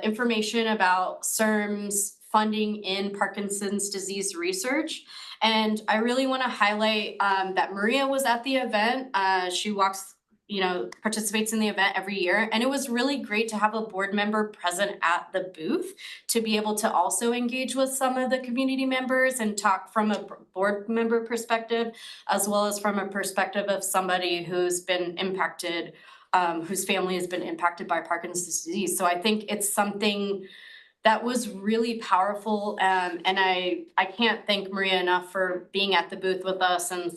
information about CIRM's funding in Parkinson's disease research. And I really want to highlight that Maria was at the event. She participates in the event every year. And it was really great to have a board member present at the booth to be able to also engage with some of the community members and talk from a board member perspective, as well as from a perspective of somebody who's been impacted, whose family has been impacted by Parkinson's disease. So I think it's something that was really powerful. And I can't thank Maria enough for being at the booth with us and,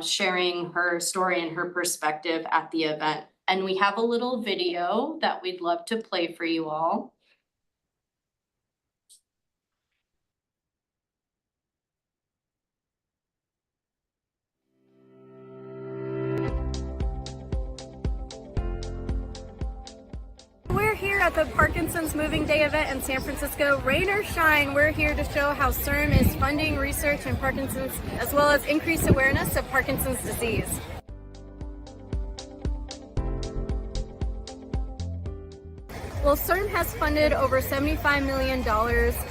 sharing her story and her perspective at the event. And we have a little video that we'd love to play for you all. We're here at the Parkinson's Moving Day event in San Francisco. Rain or shine, we're here to show how CIRM is funding research in Parkinson's, as well as increase awareness of Parkinson's disease. Well, CIRM has funded over $75 million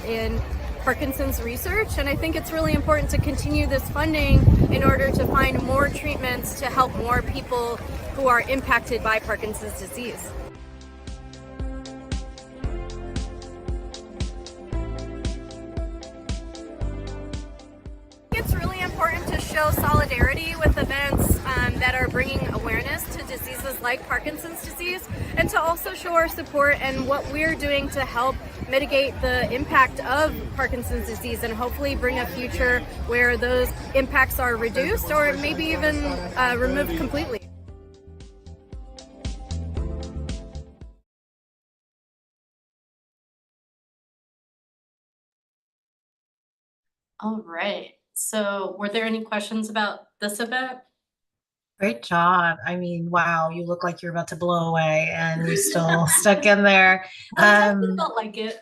in Parkinson's research, and I think it's really important to continue this funding in order to find more treatments to help more people who are impacted by Parkinson's disease. It's really important to show solidarity with events that are bringing awareness to diseases like Parkinson's disease, and to also show our support and what we're doing to help mitigate the impact of Parkinson's disease and hopefully bring a future where those impacts are reduced or maybe even removed completely. All right. So were there any questions about this event? Great job. I mean, wow, you look like you're about to blow away and you still stuck in there. I felt like it.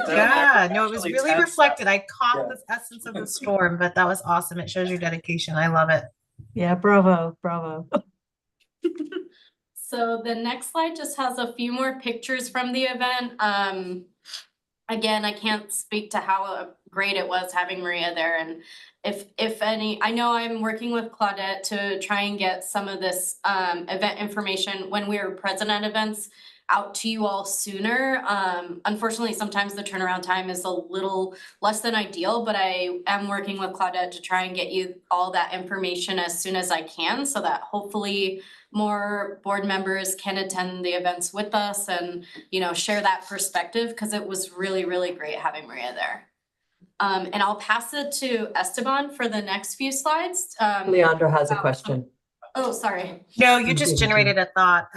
Yeah, no, it was Actually really tense. reflected. I caught Yeah. the essence of the storm, but that was awesome. It shows your dedication. I love it. Yeah, bravo, bravo. So the next slide just has a few more pictures from the event. Again, I can't speak to how great it was having Maria there, and if any, I know I'm working with Claudette to try and get some of this event information when we were present at events out to you all sooner. Unfortunately, sometimes the turnaround time is a little less than ideal, but I am working with Claudette to try and get you all that information as soon as I can, so that hopefully more board members can attend the events with us and, you know, share that perspective, because it was really, really great having Maria there. And I'll pass it to Esteban for the next few slides. Leandro has a question. Oh, sorry. No, you just generated a thought.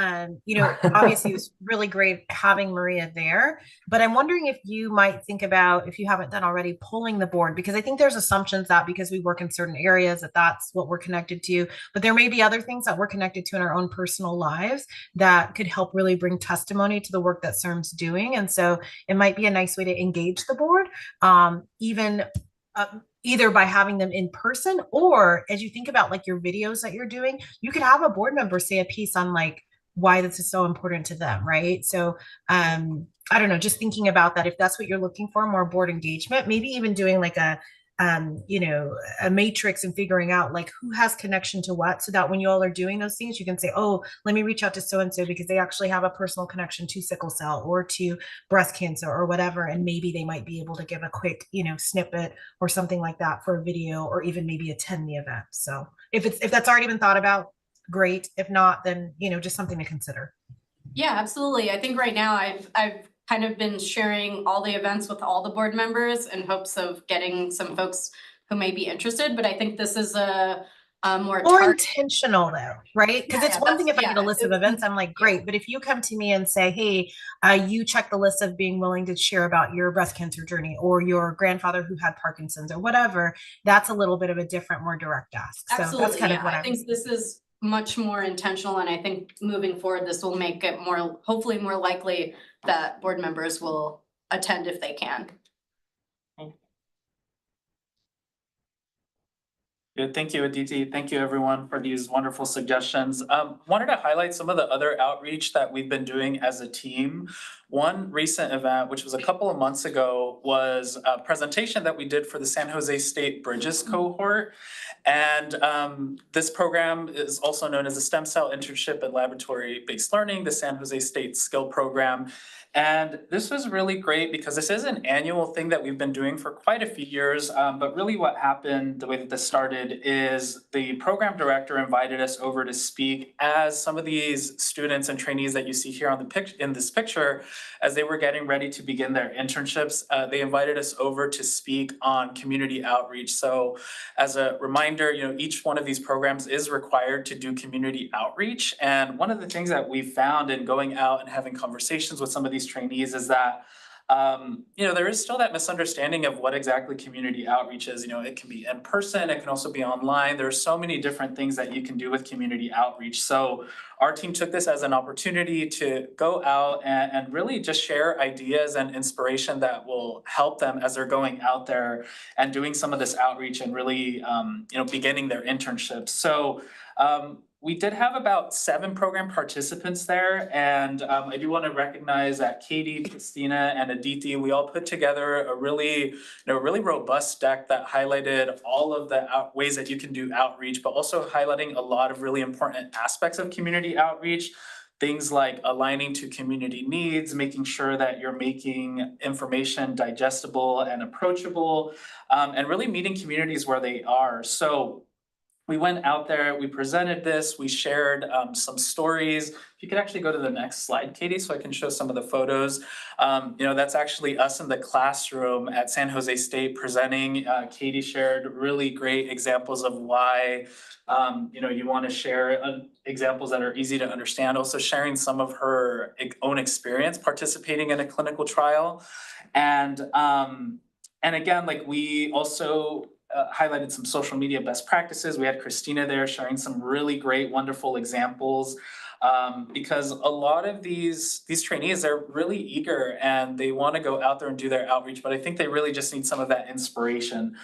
You know, obviously it was really great having Maria there, but I'm wondering if you might think about, if you haven't done already, pulling the board, because I think there's assumptions that because we work in certain areas that that's what we're connected to, but there may be other things that we're connected to in our own personal lives that could help really bring testimony to the work that CIRM's doing. And so it might be a nice way to engage the board, even either by having them in person, or as you think about like your videos that you're doing, you could have a board member say a piece on like why this is so important to them, right? So I don't know, just thinking about that, if that's what you're looking for, more board engagement, maybe even doing like a you know, a matrix and figuring out like who has connection to what, so that when you all are doing those things, you can say, oh, let me reach out to so-and-so because they actually have a personal connection to sickle cell or to breast cancer or whatever. And maybe they might be able to give a quick, you know, snippet or something like that for a video, or even maybe attend the event. So if that's already been thought about, great. If not, then, you know, just something to consider. Yeah, absolutely. I think right now I've kind of been sharing all the events with all the board members in hopes of getting some folks who may be interested, but I think this is a more intentional though, right? Because it's one thing if I get a list of events, I'm like, great. But if you come to me and say, hey, you check the list of being willing to share about your breast cancer journey or your grandfather who had Parkinson's or whatever, that's a little bit of a different, more direct ask. So absolutely, that's kind of what I think this is much more intentional, and I think moving forward, this will make it more, hopefully more likely that board members will attend if they can. Good, thank you, Aditi. Thank you, everyone, for these wonderful suggestions. Wanted to highlight some of the other outreach that we've been doing as a team. One recent event, which was a couple of months ago, was a presentation that we did for the San Jose State Bridges cohort. And this program is also known as the Stem Cell Internship and Laboratory-Based Learning, the San Jose State Skill Program. And this was really great because this is an annual thing that we've been doing for quite a few years. But really what happened, the way that this started, is the program director invited us over to speak as some of these students and trainees that you see here on the in this picture, as they were getting ready to begin their internships, they invited us over to speak on community outreach. So as a reminder, you know, each one of these programs is required to do community outreach. And one of the things that we found in going out and having conversations with some of these trainees is that you know, there is still that misunderstanding of what exactly community outreach is. You know, it can be in person, it can also be online. There are so many different things that you can do with community outreach. So our team took this as an opportunity to go out and really just share ideas and inspiration that will help them as they're going out there and doing some of this outreach and really, you know, beginning their internships. So we did have about 7 program participants there, and I do want to recognize that Katie, Christina, and Aditi, we all put together a really robust deck that highlighted all of the ways that you can do outreach, but also highlighting a lot of really important aspects of community outreach. Things like aligning to community needs, making sure that you're making information digestible and approachable, and really meeting communities where they are. So we went out there, we presented this, we shared some stories. If you could actually go to the next slide, Katie, so I can show some of the photos. You know, that's actually us in the classroom at San Jose State presenting. Katie shared really great examples of why you know, you want to share examples that are easy to understand. Also sharing some of her own experience participating in a clinical trial. And again, like we also highlighted some social media best practices. We had Christina there sharing some really great, wonderful examples. Because a lot of these trainees are really eager and they want to go out there and do their outreach, but I think they really just need some of that inspiration.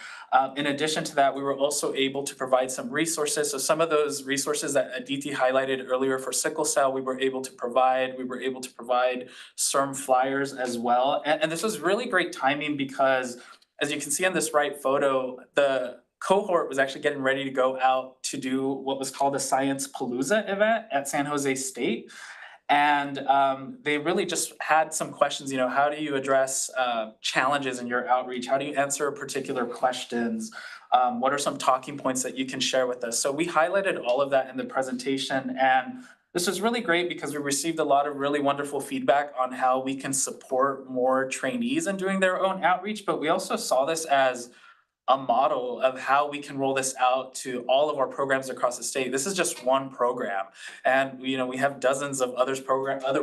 In addition to that, we were also able to provide some resources. So some of those resources that Aditi highlighted earlier for sickle cell, we were able to provide. We were able to provide CIRM flyers as well. And this was really great timing because, as you can see on this right photo, the cohort was actually getting ready to go out to do what was called a Science Palooza event at San Jose State. And they really just had some questions, you know, how do you address challenges in your outreach? How do you answer particular questions? What are some talking points that you can share with us? So we highlighted all of that in the presentation, and this was really great because we received a lot of really wonderful feedback on how we can support more trainees in doing their own outreach, but we also saw this as a model of how we can roll this out to all of our programs across the state. This is just one program. And you know, we have dozens of other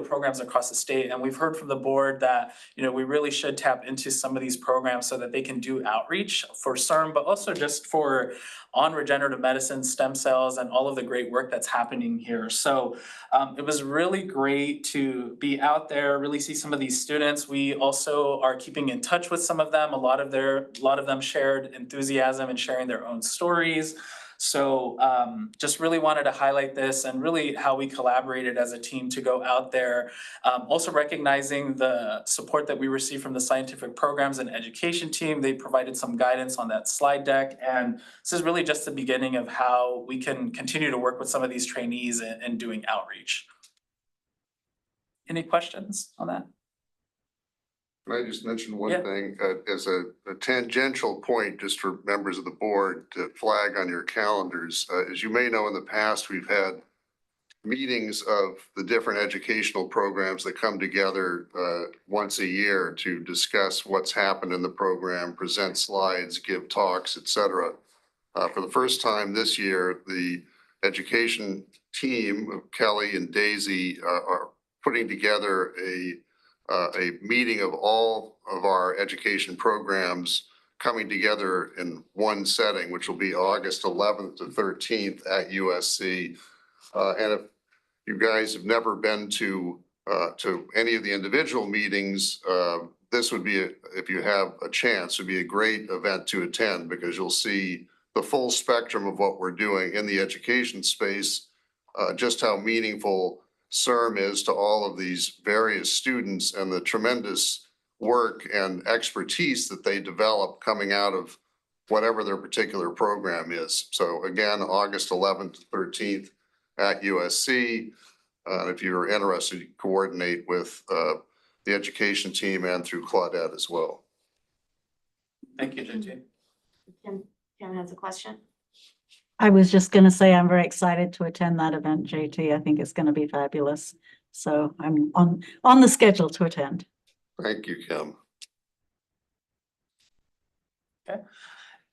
programs across the state. And we've heard from the board that, you know, we really should tap into some of these programs so that they can do outreach for CIRM, but also just for on regenerative medicine, stem cells, and all of the great work that's happening here. So it was really great to be out there, really see some of these students. We also are keeping in touch with some of them. A lot of them shared enthusiasm and sharing their own stories. So just really wanted to highlight this and really how we collaborated as a team to go out there. Also recognizing the support that we received from the scientific programs and education team. They provided some guidance on that slide deck. And this is really just the beginning of how we can continue to work with some of these trainees in doing outreach. Any questions on that? Can I just mention one Yeah. thing as a tangential point, just for members of the board to flag on your calendars? As you may know, in the past, we've had meetings of the different educational programs that come together once a year to discuss what's happened in the program, present slides, give talks, et cetera. For the first time this year, the education team of Kelly and Daisy are putting together a meeting of all of our education programs coming together in one setting, which will be August 11th to 13th at USC. And if you guys have never been to any of the individual meetings, this would be, if you have a chance, would be a great event to attend, because you'll see the full spectrum of what we're doing in the education space, just how meaningful CIRM is to all of these various students and the tremendous work and expertise that they develop coming out of whatever their particular program is. So again, August 11th to 13th at USC. If you're interested, you coordinate with the education team and through Claudette as well. Thank you, JT. Kim has a question. I was just going to say I'm very excited to attend that event, JT. I think it's going to be fabulous. So I'm on the schedule to attend. Thank you, Kim. Okay.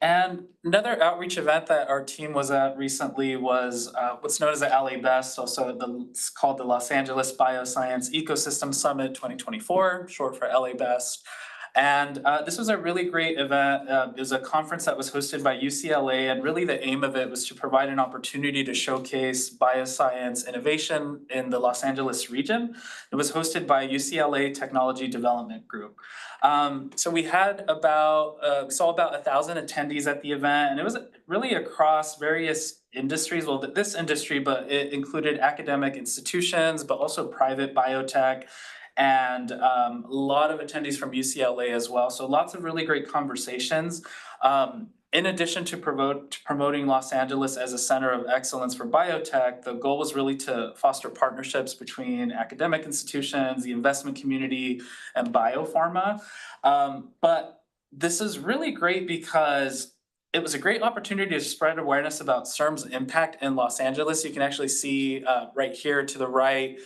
And another outreach event that our team was at recently was what's known as the LA Best, also it's called the Los Angeles Bioscience Ecosystem Summit 2024, short for LA Best. And this was a really great event. It was a conference that was hosted by UCLA, and really the aim of it was to provide an opportunity to showcase bioscience innovation in the Los Angeles region. It was hosted by UCLA Technology Development Group. So we had we saw about 1,000 attendees at the event, and it was really across various industries. Well, this industry, but it included academic institutions, but also private biotech, and a lot of attendees from UCLA as well. So lots of really great conversations. In addition to promoting Los Angeles as a center of excellence for biotech, the goal was really to foster partnerships between academic institutions, the investment community, and biopharma. But this is really great because it was a great opportunity to spread awareness about CIRM's impact in Los Angeles. You can actually see right here to the right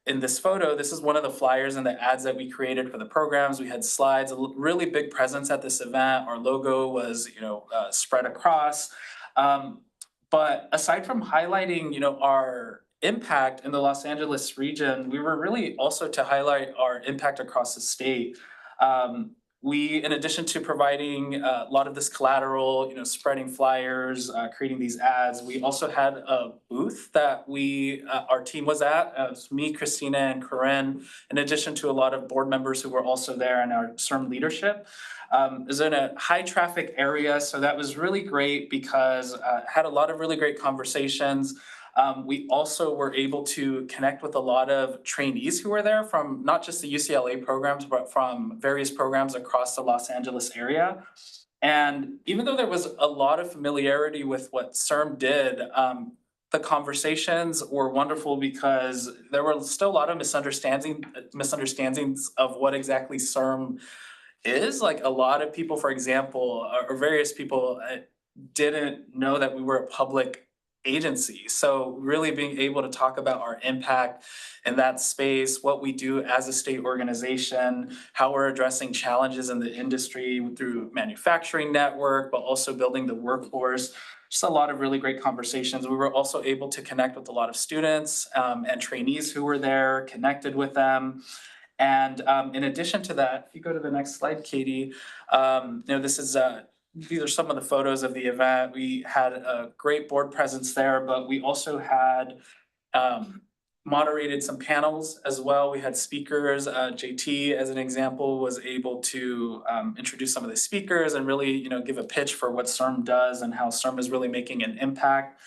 in this photo, this is one of the flyers and the ads that we created for the programs. We had slides, a really big presence at this event. Our logo was, spread across. But aside from highlighting, our impact in the Los Angeles region, we were really also to highlight our impact across the state. we, in addition to providing a lot of this collateral, spreading flyers, creating these ads, we also had a booth that our team was at. It was me, Christina, and Corinne, in addition to a lot of board members who were also there in our CIRM leadership. It was in a high traffic area, so that was really great because had a lot of really great conversations. We also were able to connect with a lot of trainees who were there from not just the UCLA programs, but from various programs across the Los Angeles area. And even though there was a lot of familiarity with what CIRM did, the conversations were wonderful because there were still a lot of misunderstandings of what exactly CIRM is. Like a lot of people, for example, or various people didn't know that we were a public agency. So really being able to talk about our impact in that space, what we do as a state organization, how we're addressing challenges in the industry through manufacturing network, but also building the workforce. Just a lot of really great conversations. We were also able to connect with a lot of students and trainees who were there, connected with them. And in addition to that, if you go to the next slide, Katie, these are some of the photos of the event. We had a great board presence there, but we also had moderated some panels as well. We had speakers. JT, as an example, was able to introduce some of the speakers and really, give a pitch for what CIRM does and how CIRM is really making an impact.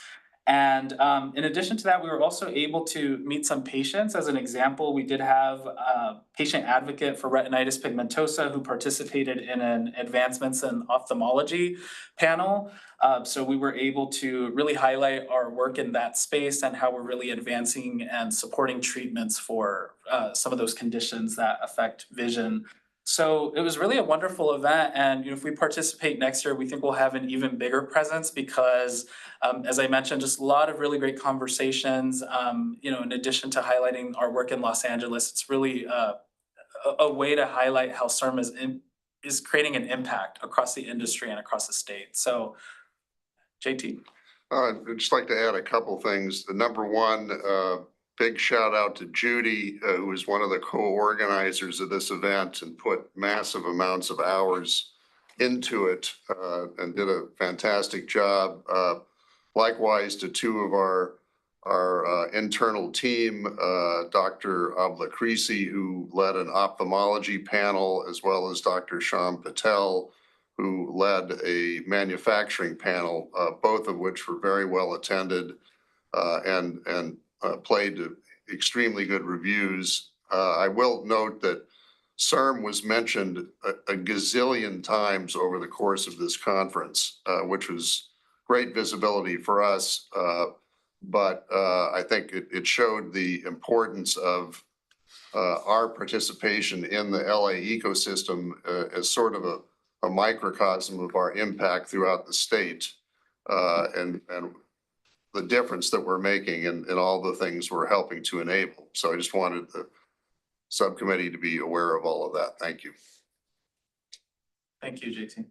And in addition to that, we were also able to meet some patients. As an example, we did have a patient advocate for retinitis pigmentosa who participated in an advancements in ophthalmology panel. So we were able to really highlight our work in that space and how we're really advancing and supporting treatments for some of those conditions that affect vision. So it was really a wonderful event, and if we participate next year, we think we'll have an even bigger presence because, as I mentioned, just a lot of really great conversations. In addition to highlighting our work in Los Angeles, it's really a way to highlight how CIRM is creating an impact across the industry and across the state. So, JT. I'd just like to add a couple things. The number one, big shout out to Judy, who was one of the co-organizers of this event and put massive amounts of hours into it and did a fantastic job. Likewise to two of our internal team, Dr. Avlakrisi, who led an ophthalmology panel, as well as Dr. Sham Patel, who led a manufacturing panel, both of which were very well attended and played extremely good reviews. I will note that CIRM was mentioned a gazillion times over the course of this conference, which was great visibility for us. But I think it showed the importance of our participation in the LA ecosystem as sort of a microcosm of our impact throughout the state and the difference that we're making and all the things we're helping to enable. So I just wanted the subcommittee to be aware of all of that. Thank you. Thank you, JT.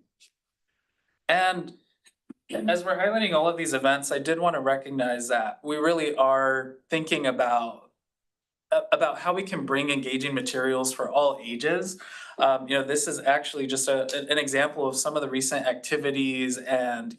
And as we're highlighting all of these events, I did want to recognize that we really are thinking about how we can bring engaging materials for all ages. This is actually just an example of some of the recent activities and,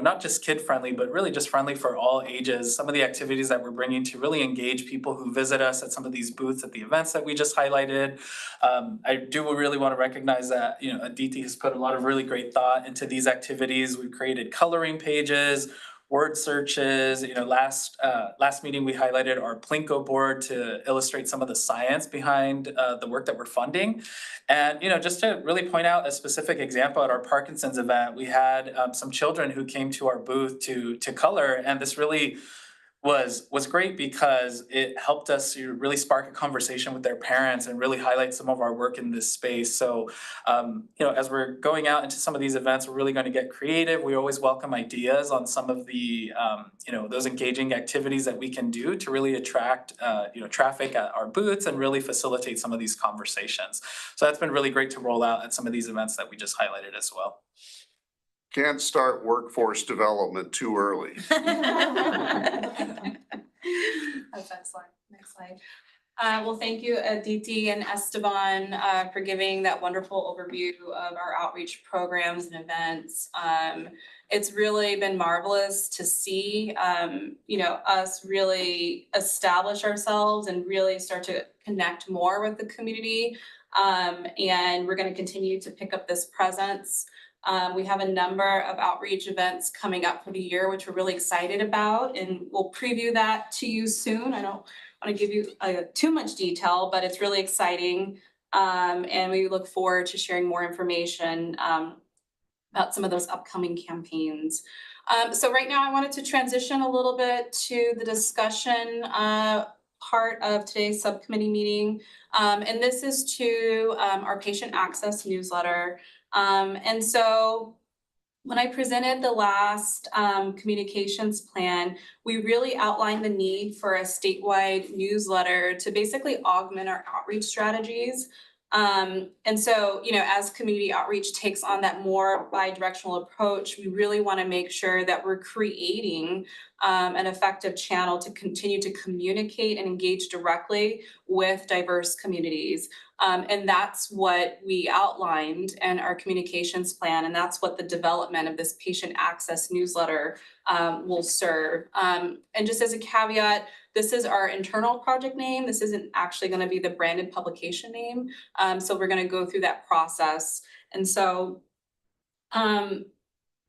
not just kid friendly, but really just friendly for all ages. Some of the activities that we're bringing to really engage people who visit us at some of these booths at the events that we just highlighted. I do really want to recognize that, Aditi has put a lot of really great thought into these activities. We've created coloring pages, word searches. Last meeting we highlighted our Plinko board to illustrate some of the science behind the work that we're funding. And just to really point out a specific example at our Parkinson's event, we had some children who came to our booth to color, and this really was great because it helped us to really spark a conversation with their parents and really highlight some of our work in this space. So, as we're going out into some of these events, we're really going to get creative. We always welcome ideas on some of the, those engaging activities that we can do to really attract, traffic at our booths and really facilitate some of these conversations. So that's been really great to roll out at some of these events that we just highlighted as well. Can't start workforce development too early. That's that slide. Next slide. Well, thank you, Aditi and Esteban, for giving that wonderful overview of our outreach programs and events. It's really been marvelous to see, us really establish ourselves and really start to connect more with the community. And we're going to continue to pick up this presence. We have a number of outreach events coming up for the year, which we're really excited about, and we'll preview that to you soon. I don't want to give you too much detail, but it's really exciting. And we look forward to sharing more information about some of those upcoming campaigns. So right now I wanted to transition a little bit to the discussion part of today's subcommittee meeting. And this is to our patient access newsletter. And so when I presented the last communications plan, we really outlined the need for a statewide newsletter to basically augment our outreach strategies. And so, as community outreach takes on that more bi-directional approach, we really want to make sure that we're creating an effective channel to continue to communicate and engage directly with diverse communities. And that's what we outlined in our communications plan, and that's what the development of this patient access newsletter will serve. And just as a caveat, this is our internal project name. This isn't actually going to be the branded publication name. So we're going to go through that process. And so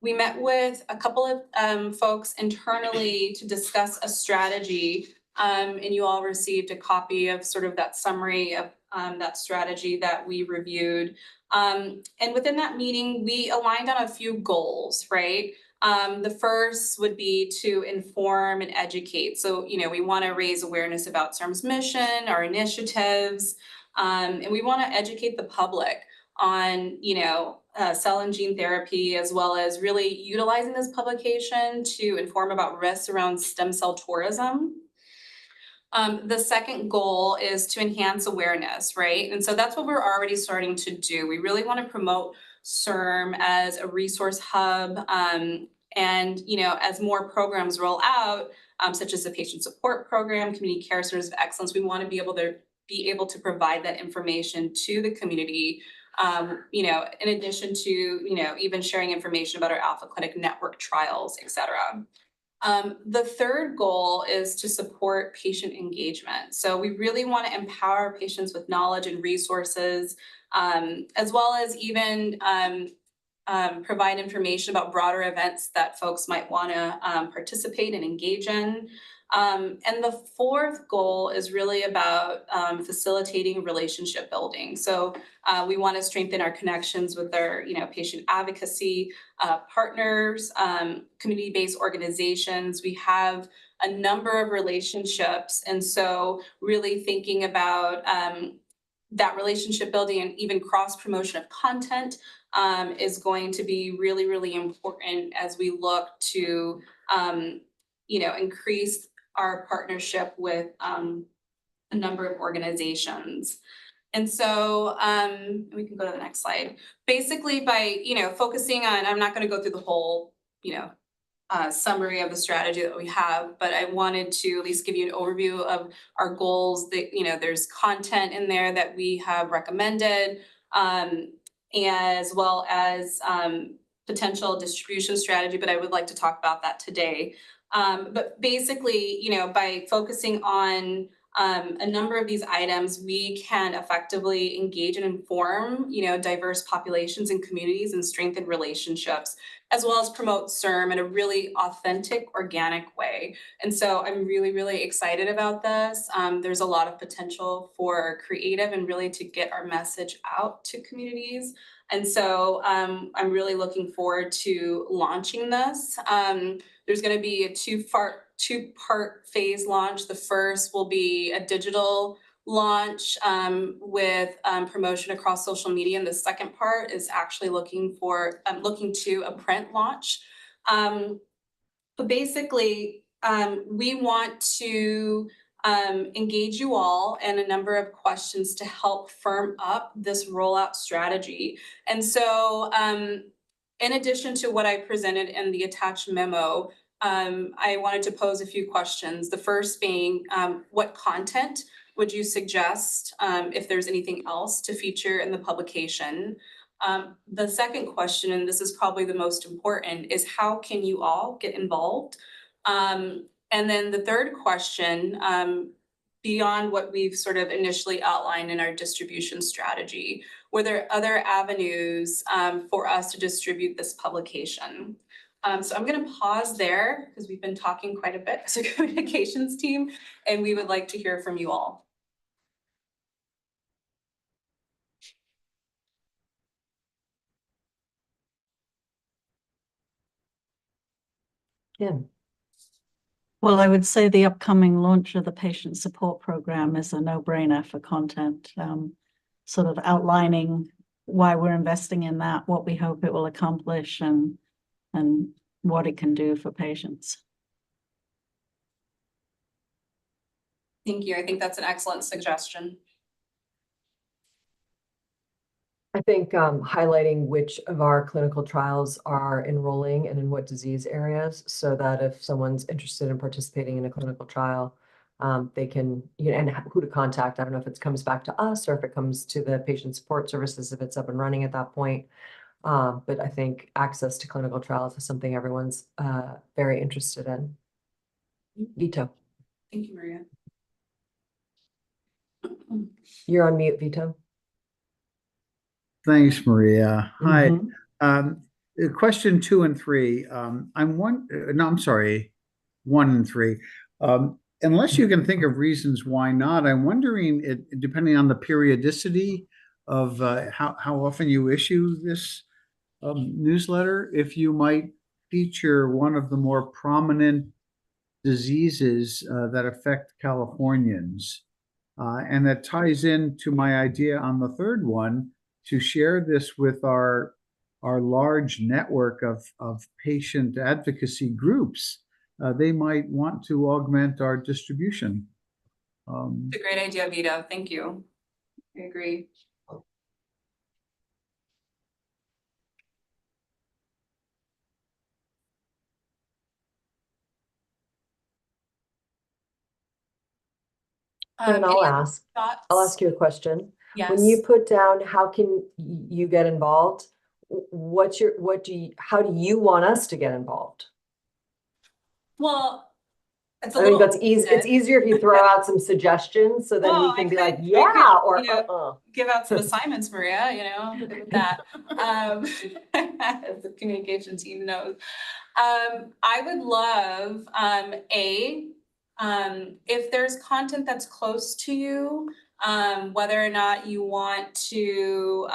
we met with a couple of folks internally to discuss a strategy. And you all received a copy of sort of that summary of that strategy that we reviewed. And within that meeting, we aligned on a few goals, right? The first would be to inform and educate. So, we want to raise awareness about CIRM's mission, our initiatives, and we want to educate the public on, cell and gene therapy, as well as really utilizing this publication to inform about risks around stem cell tourism. The second goal is to enhance awareness, right? And so that's what we're already starting to do. We really want to promote CIRM as a resource hub. And, as more programs roll out, such as the patient support program, community care centers of excellence, we want to be able to provide that information to the community. In addition to, even sharing information about our Alpha Clinic network trials, et cetera. The third goal is to support patient engagement. So we really want to empower patients with knowledge and resources, as well as even provide information about broader events that folks might want to participate and engage in. And the fourth goal is really about facilitating relationship building. So we want to strengthen our connections with our, patient advocacy partners, community-based organizations. We have a number of relationships. And so really thinking about that relationship building and even cross-promotion of content is going to be really, really important as we look to, increase our partnership with a number of organizations. And so we can go to the next slide. Basically by, focusing on, I'm not going to go through the whole, summary of the strategy that we have, but I wanted to at least give you an overview of our goals that, there's content in there that we have recommended, as well as potential distribution strategy, but I would like to talk about that today. But basically, by focusing on a number of these items, we can effectively engage and inform, diverse populations and communities and strengthen relationships, as well as promote CIRM in a really authentic, organic way. And so I'm really, really excited about this. There's a lot of potential for creative and really to get our message out to communities. And so I'm really looking forward to launching this. There's going to be a two-part phase launch. The first will be a digital launch with promotion across social media, and the second part is actually looking to a print launch. But basically, we want to engage you all in a number of questions to help firm up this rollout strategy. And so in addition to what I presented in the attached memo, I wanted to pose a few questions. The first being, what content would you suggest if there's anything else to feature in the publication? The second question, and this is probably the most important, is how can you all get involved? And then the third question, beyond what we've sort of initially outlined in our distribution strategy, were there other avenues for us to distribute this publication? So I'm going to pause there because we've been talking quite a bit as a communications team, and we would like to hear from you all. Kim. Well, I would say the upcoming launch of the patient support program is a no-brainer for content, sort of outlining why we're investing in that, what we hope it will accomplish, and what it can do for patients. Thank you. I think that's an excellent suggestion. I think highlighting which of our clinical trials are enrolling and in what disease areas, so that if someone's interested in participating in a clinical trial, they can, and who to contact. I don't know if it comes back to us or if it comes to the patient support services if it's up and running at that point. But I think access to clinical trials is something everyone's very interested in. Vito. Thank you, Maria. You're on mute, Vito. Thanks, Maria. Hi. Mm-hmm. Question 2 and 3. I'm sorry, 1 and 3. Unless you can think of reasons why not, I'm wondering, depending on the periodicity of how often you issue this newsletter, if you might feature one of the more prominent diseases that affect Californians. And that ties into my idea on the third one, to share this with our large network of patient advocacy groups. They might want to augment our distribution. It's a great idea, Vito. Thank you. I agree. And I'll ask you a question. Yes. When you put down how can you get involved, how do you want us to get involved? Well, it's I think that's easy. It's easier if you throw out some suggestions, so then we can be like, yeah, or give out some assignments, Maria, good with that. As the communication team knows. I would love, if there's content that's close to you, whether or not you want to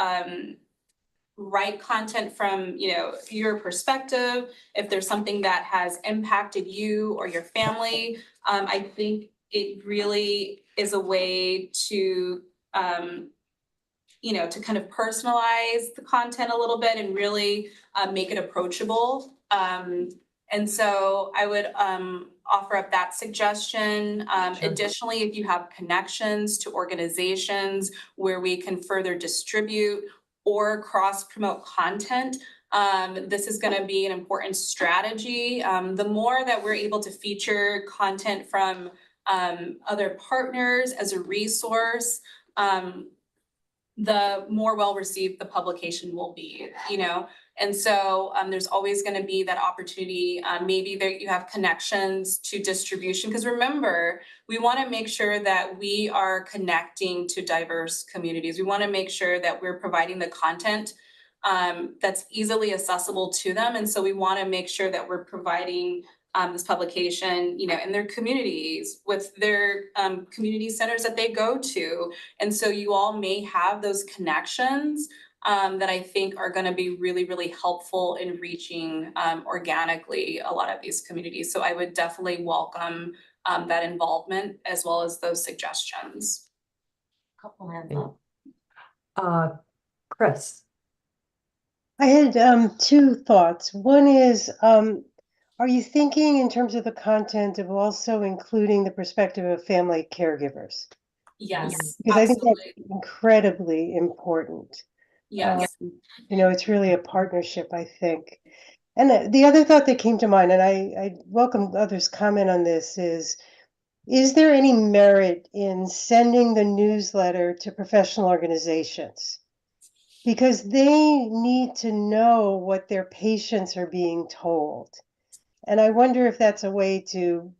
write content from your perspective, if there's something that has impacted you or your family, I think it really is a way to to kind of personalize the content a little bit and really make it approachable. And so I would offer up that suggestion. Sure. Additionally, if you have connections to organizations where we can further distribute or cross-promote content, this is going to be an important strategy. The more that we're able to feature content from other partners as a resource, the more well-received the publication will be, And so there's always going to be that opportunity. Maybe there you have connections to distribution, because remember, we want to make sure that we are connecting to diverse communities. We want to make sure that we're providing the content that's easily accessible to them. And so we want to make sure that we're providing this publication, in their communities with their community centers that they go to. And so you all may have those connections that I think are going to be really, really helpful in reaching organically a lot of these communities. So I would definitely welcome that involvement as well as those suggestions. Couple hands up. Chris. I had 2 thoughts. One is, are you thinking in terms of the content of also including the perspective of family caregivers? Yes, because absolutely. I think that's incredibly important. Yes. It's really a partnership, I think. And the other thought that came to mind, and I welcome others' comment on this, is is there any merit in sending the newsletter to professional organizations? Because they need to know what their patients are being told. And I wonder if that's a way to,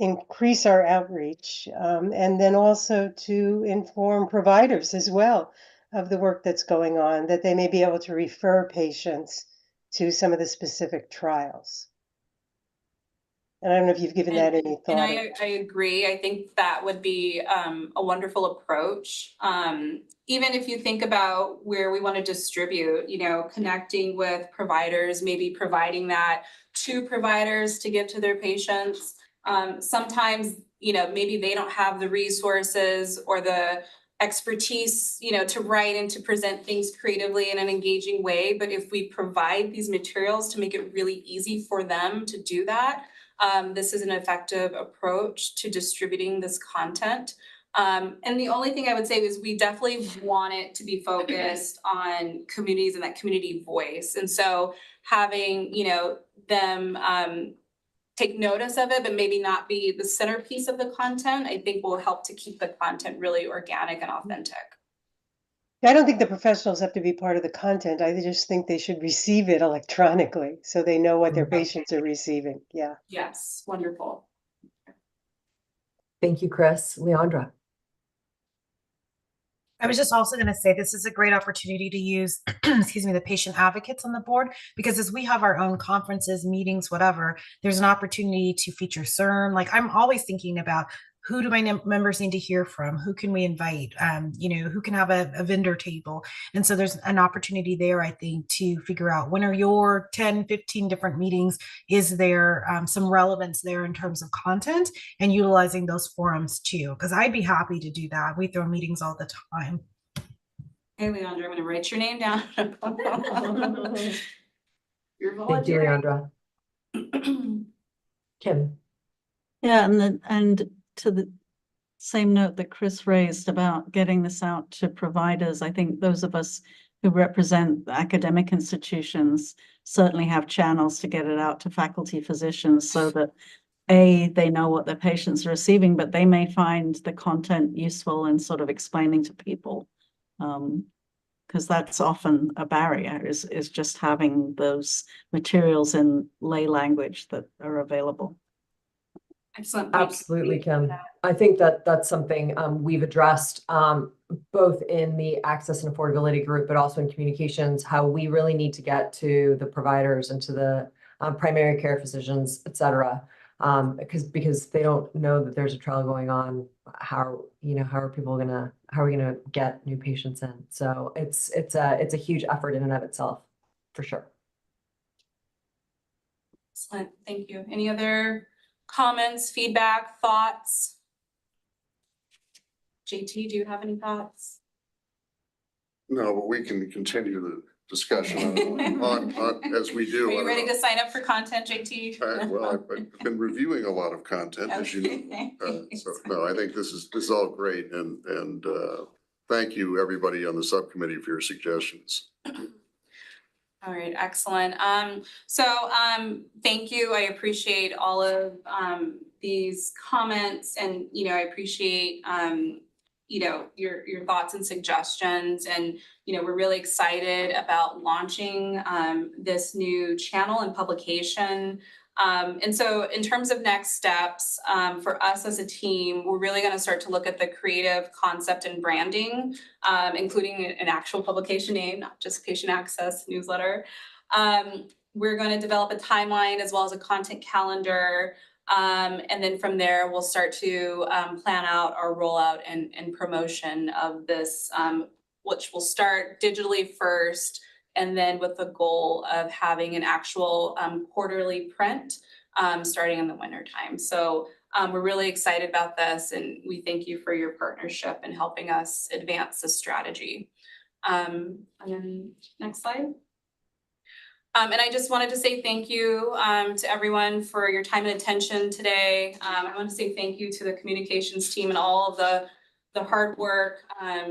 increase our outreach, and then also to inform providers as well of the work that's going on, that they may be able to refer patients to some of the specific trials. And I don't know if you've given that any And thought. I agree. I think that would be a wonderful approach. Even if you think about where we want to distribute, connecting with providers, maybe providing that to providers to give to their patients. Sometimes, maybe they don't have the resources or the expertise, to write and to present things creatively in an engaging way. But if we provide these materials to make it really easy for them to do that, this is an effective approach to distributing this content. And the only thing I would say is we definitely want it to be focused on communities and that community voice. And so having, them take notice of it, but maybe not be the centerpiece of the content, I think will help to keep the content really organic and authentic. I don't think the professionals have to be part of the content. I just think they should receive it electronically so they know what their patients are receiving. Yeah. Yes, wonderful. Thank you, Chris. Leandra. I was just also going to say this is a great opportunity to use, excuse me, the patient advocates on the board, because as we have our own conferences, meetings, whatever, there's an opportunity to feature CIRM. Like I'm always thinking about who do my members need to hear from? Who can we invite? Who can have a vendor table? And so there's an opportunity there, I think, to figure out when are your 10, 15 different meetings? Is there some relevance there in terms of content and utilizing those forums too? Because I'd be happy to do that. We throw meetings all the time. Hey, Leandra, I'm going to write your name down. You're Thank you, volunteering. Leandra. Kim. Yeah, and to the same note that Chris raised about getting this out to providers, I think those of us who represent academic institutions certainly have channels to get it out to faculty physicians so that they know what their patients are receiving, but they may find the content useful in sort of explaining to people. Because that's often a barrier, is just having those materials in lay language that are available. Excellent. Absolutely, Kim. I think that that's something we've addressed both in the access and affordability group, but also in communications, how we really need to get to the providers and to the primary care physicians, et cetera, because they don't know that there's a trial going on. How are we gonna get new patients in? So it's a huge effort in and of itself, for sure. Excellent. Thank you. Any other comments, feedback, thoughts? JT, do you have any thoughts? No, but we can continue the discussion on as we do. Are you ready to sign up for content, JT? Well, I've been reviewing a lot of content, as you know. So no, I think this is all great, and thank you everybody on the subcommittee for your suggestions. All right, excellent. Thank you. I appreciate all of these comments, and I appreciate your thoughts and suggestions, and we're really excited about launching this new channel and publication. And so in terms of next steps, for us as a team, we're really going to start to look at the creative concept and branding, including an actual publication name, not just patient access newsletter. We're going to develop a timeline as well as a content calendar. And then from there, we'll start to plan out our rollout and promotion of this, which will start digitally first, and then with the goal of having an actual quarterly print starting in the winter time. So we're really excited about this, and we thank you for your partnership in helping us advance this strategy. And then next slide. And I just wanted to say thank you to everyone for your time and attention today. I want to say thank you to the communications team and all of the hard work,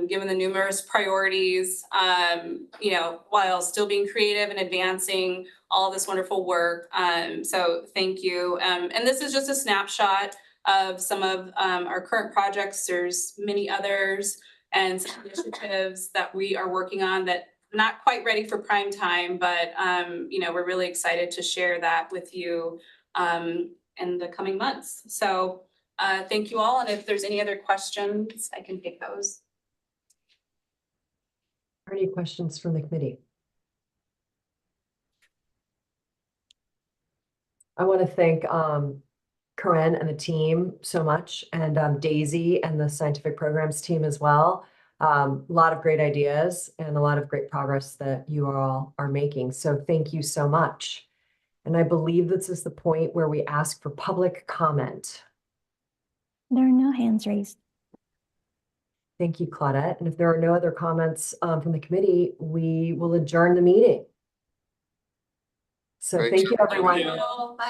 given the numerous priorities, while still being creative and advancing all this wonderful work. So thank you. And this is just a snapshot of some of our current projects. There's many others and some initiatives that we are working on that not quite ready for prime time, but we're really excited to share that with you in the coming months. So thank you all. And if there's any other questions, I can take those. Are any questions from the committee? I want to thank Corinne and the team so much, and Daisy and the scientific programs team as well. A lot of great ideas and a lot of great progress that you all are making. So thank you so much. And I believe this is the point where we ask for public comment. There are no hands raised. Thank you, Claudette. And if there are no other comments from the committee, we will adjourn the meeting. So thank you, everyone. Bye.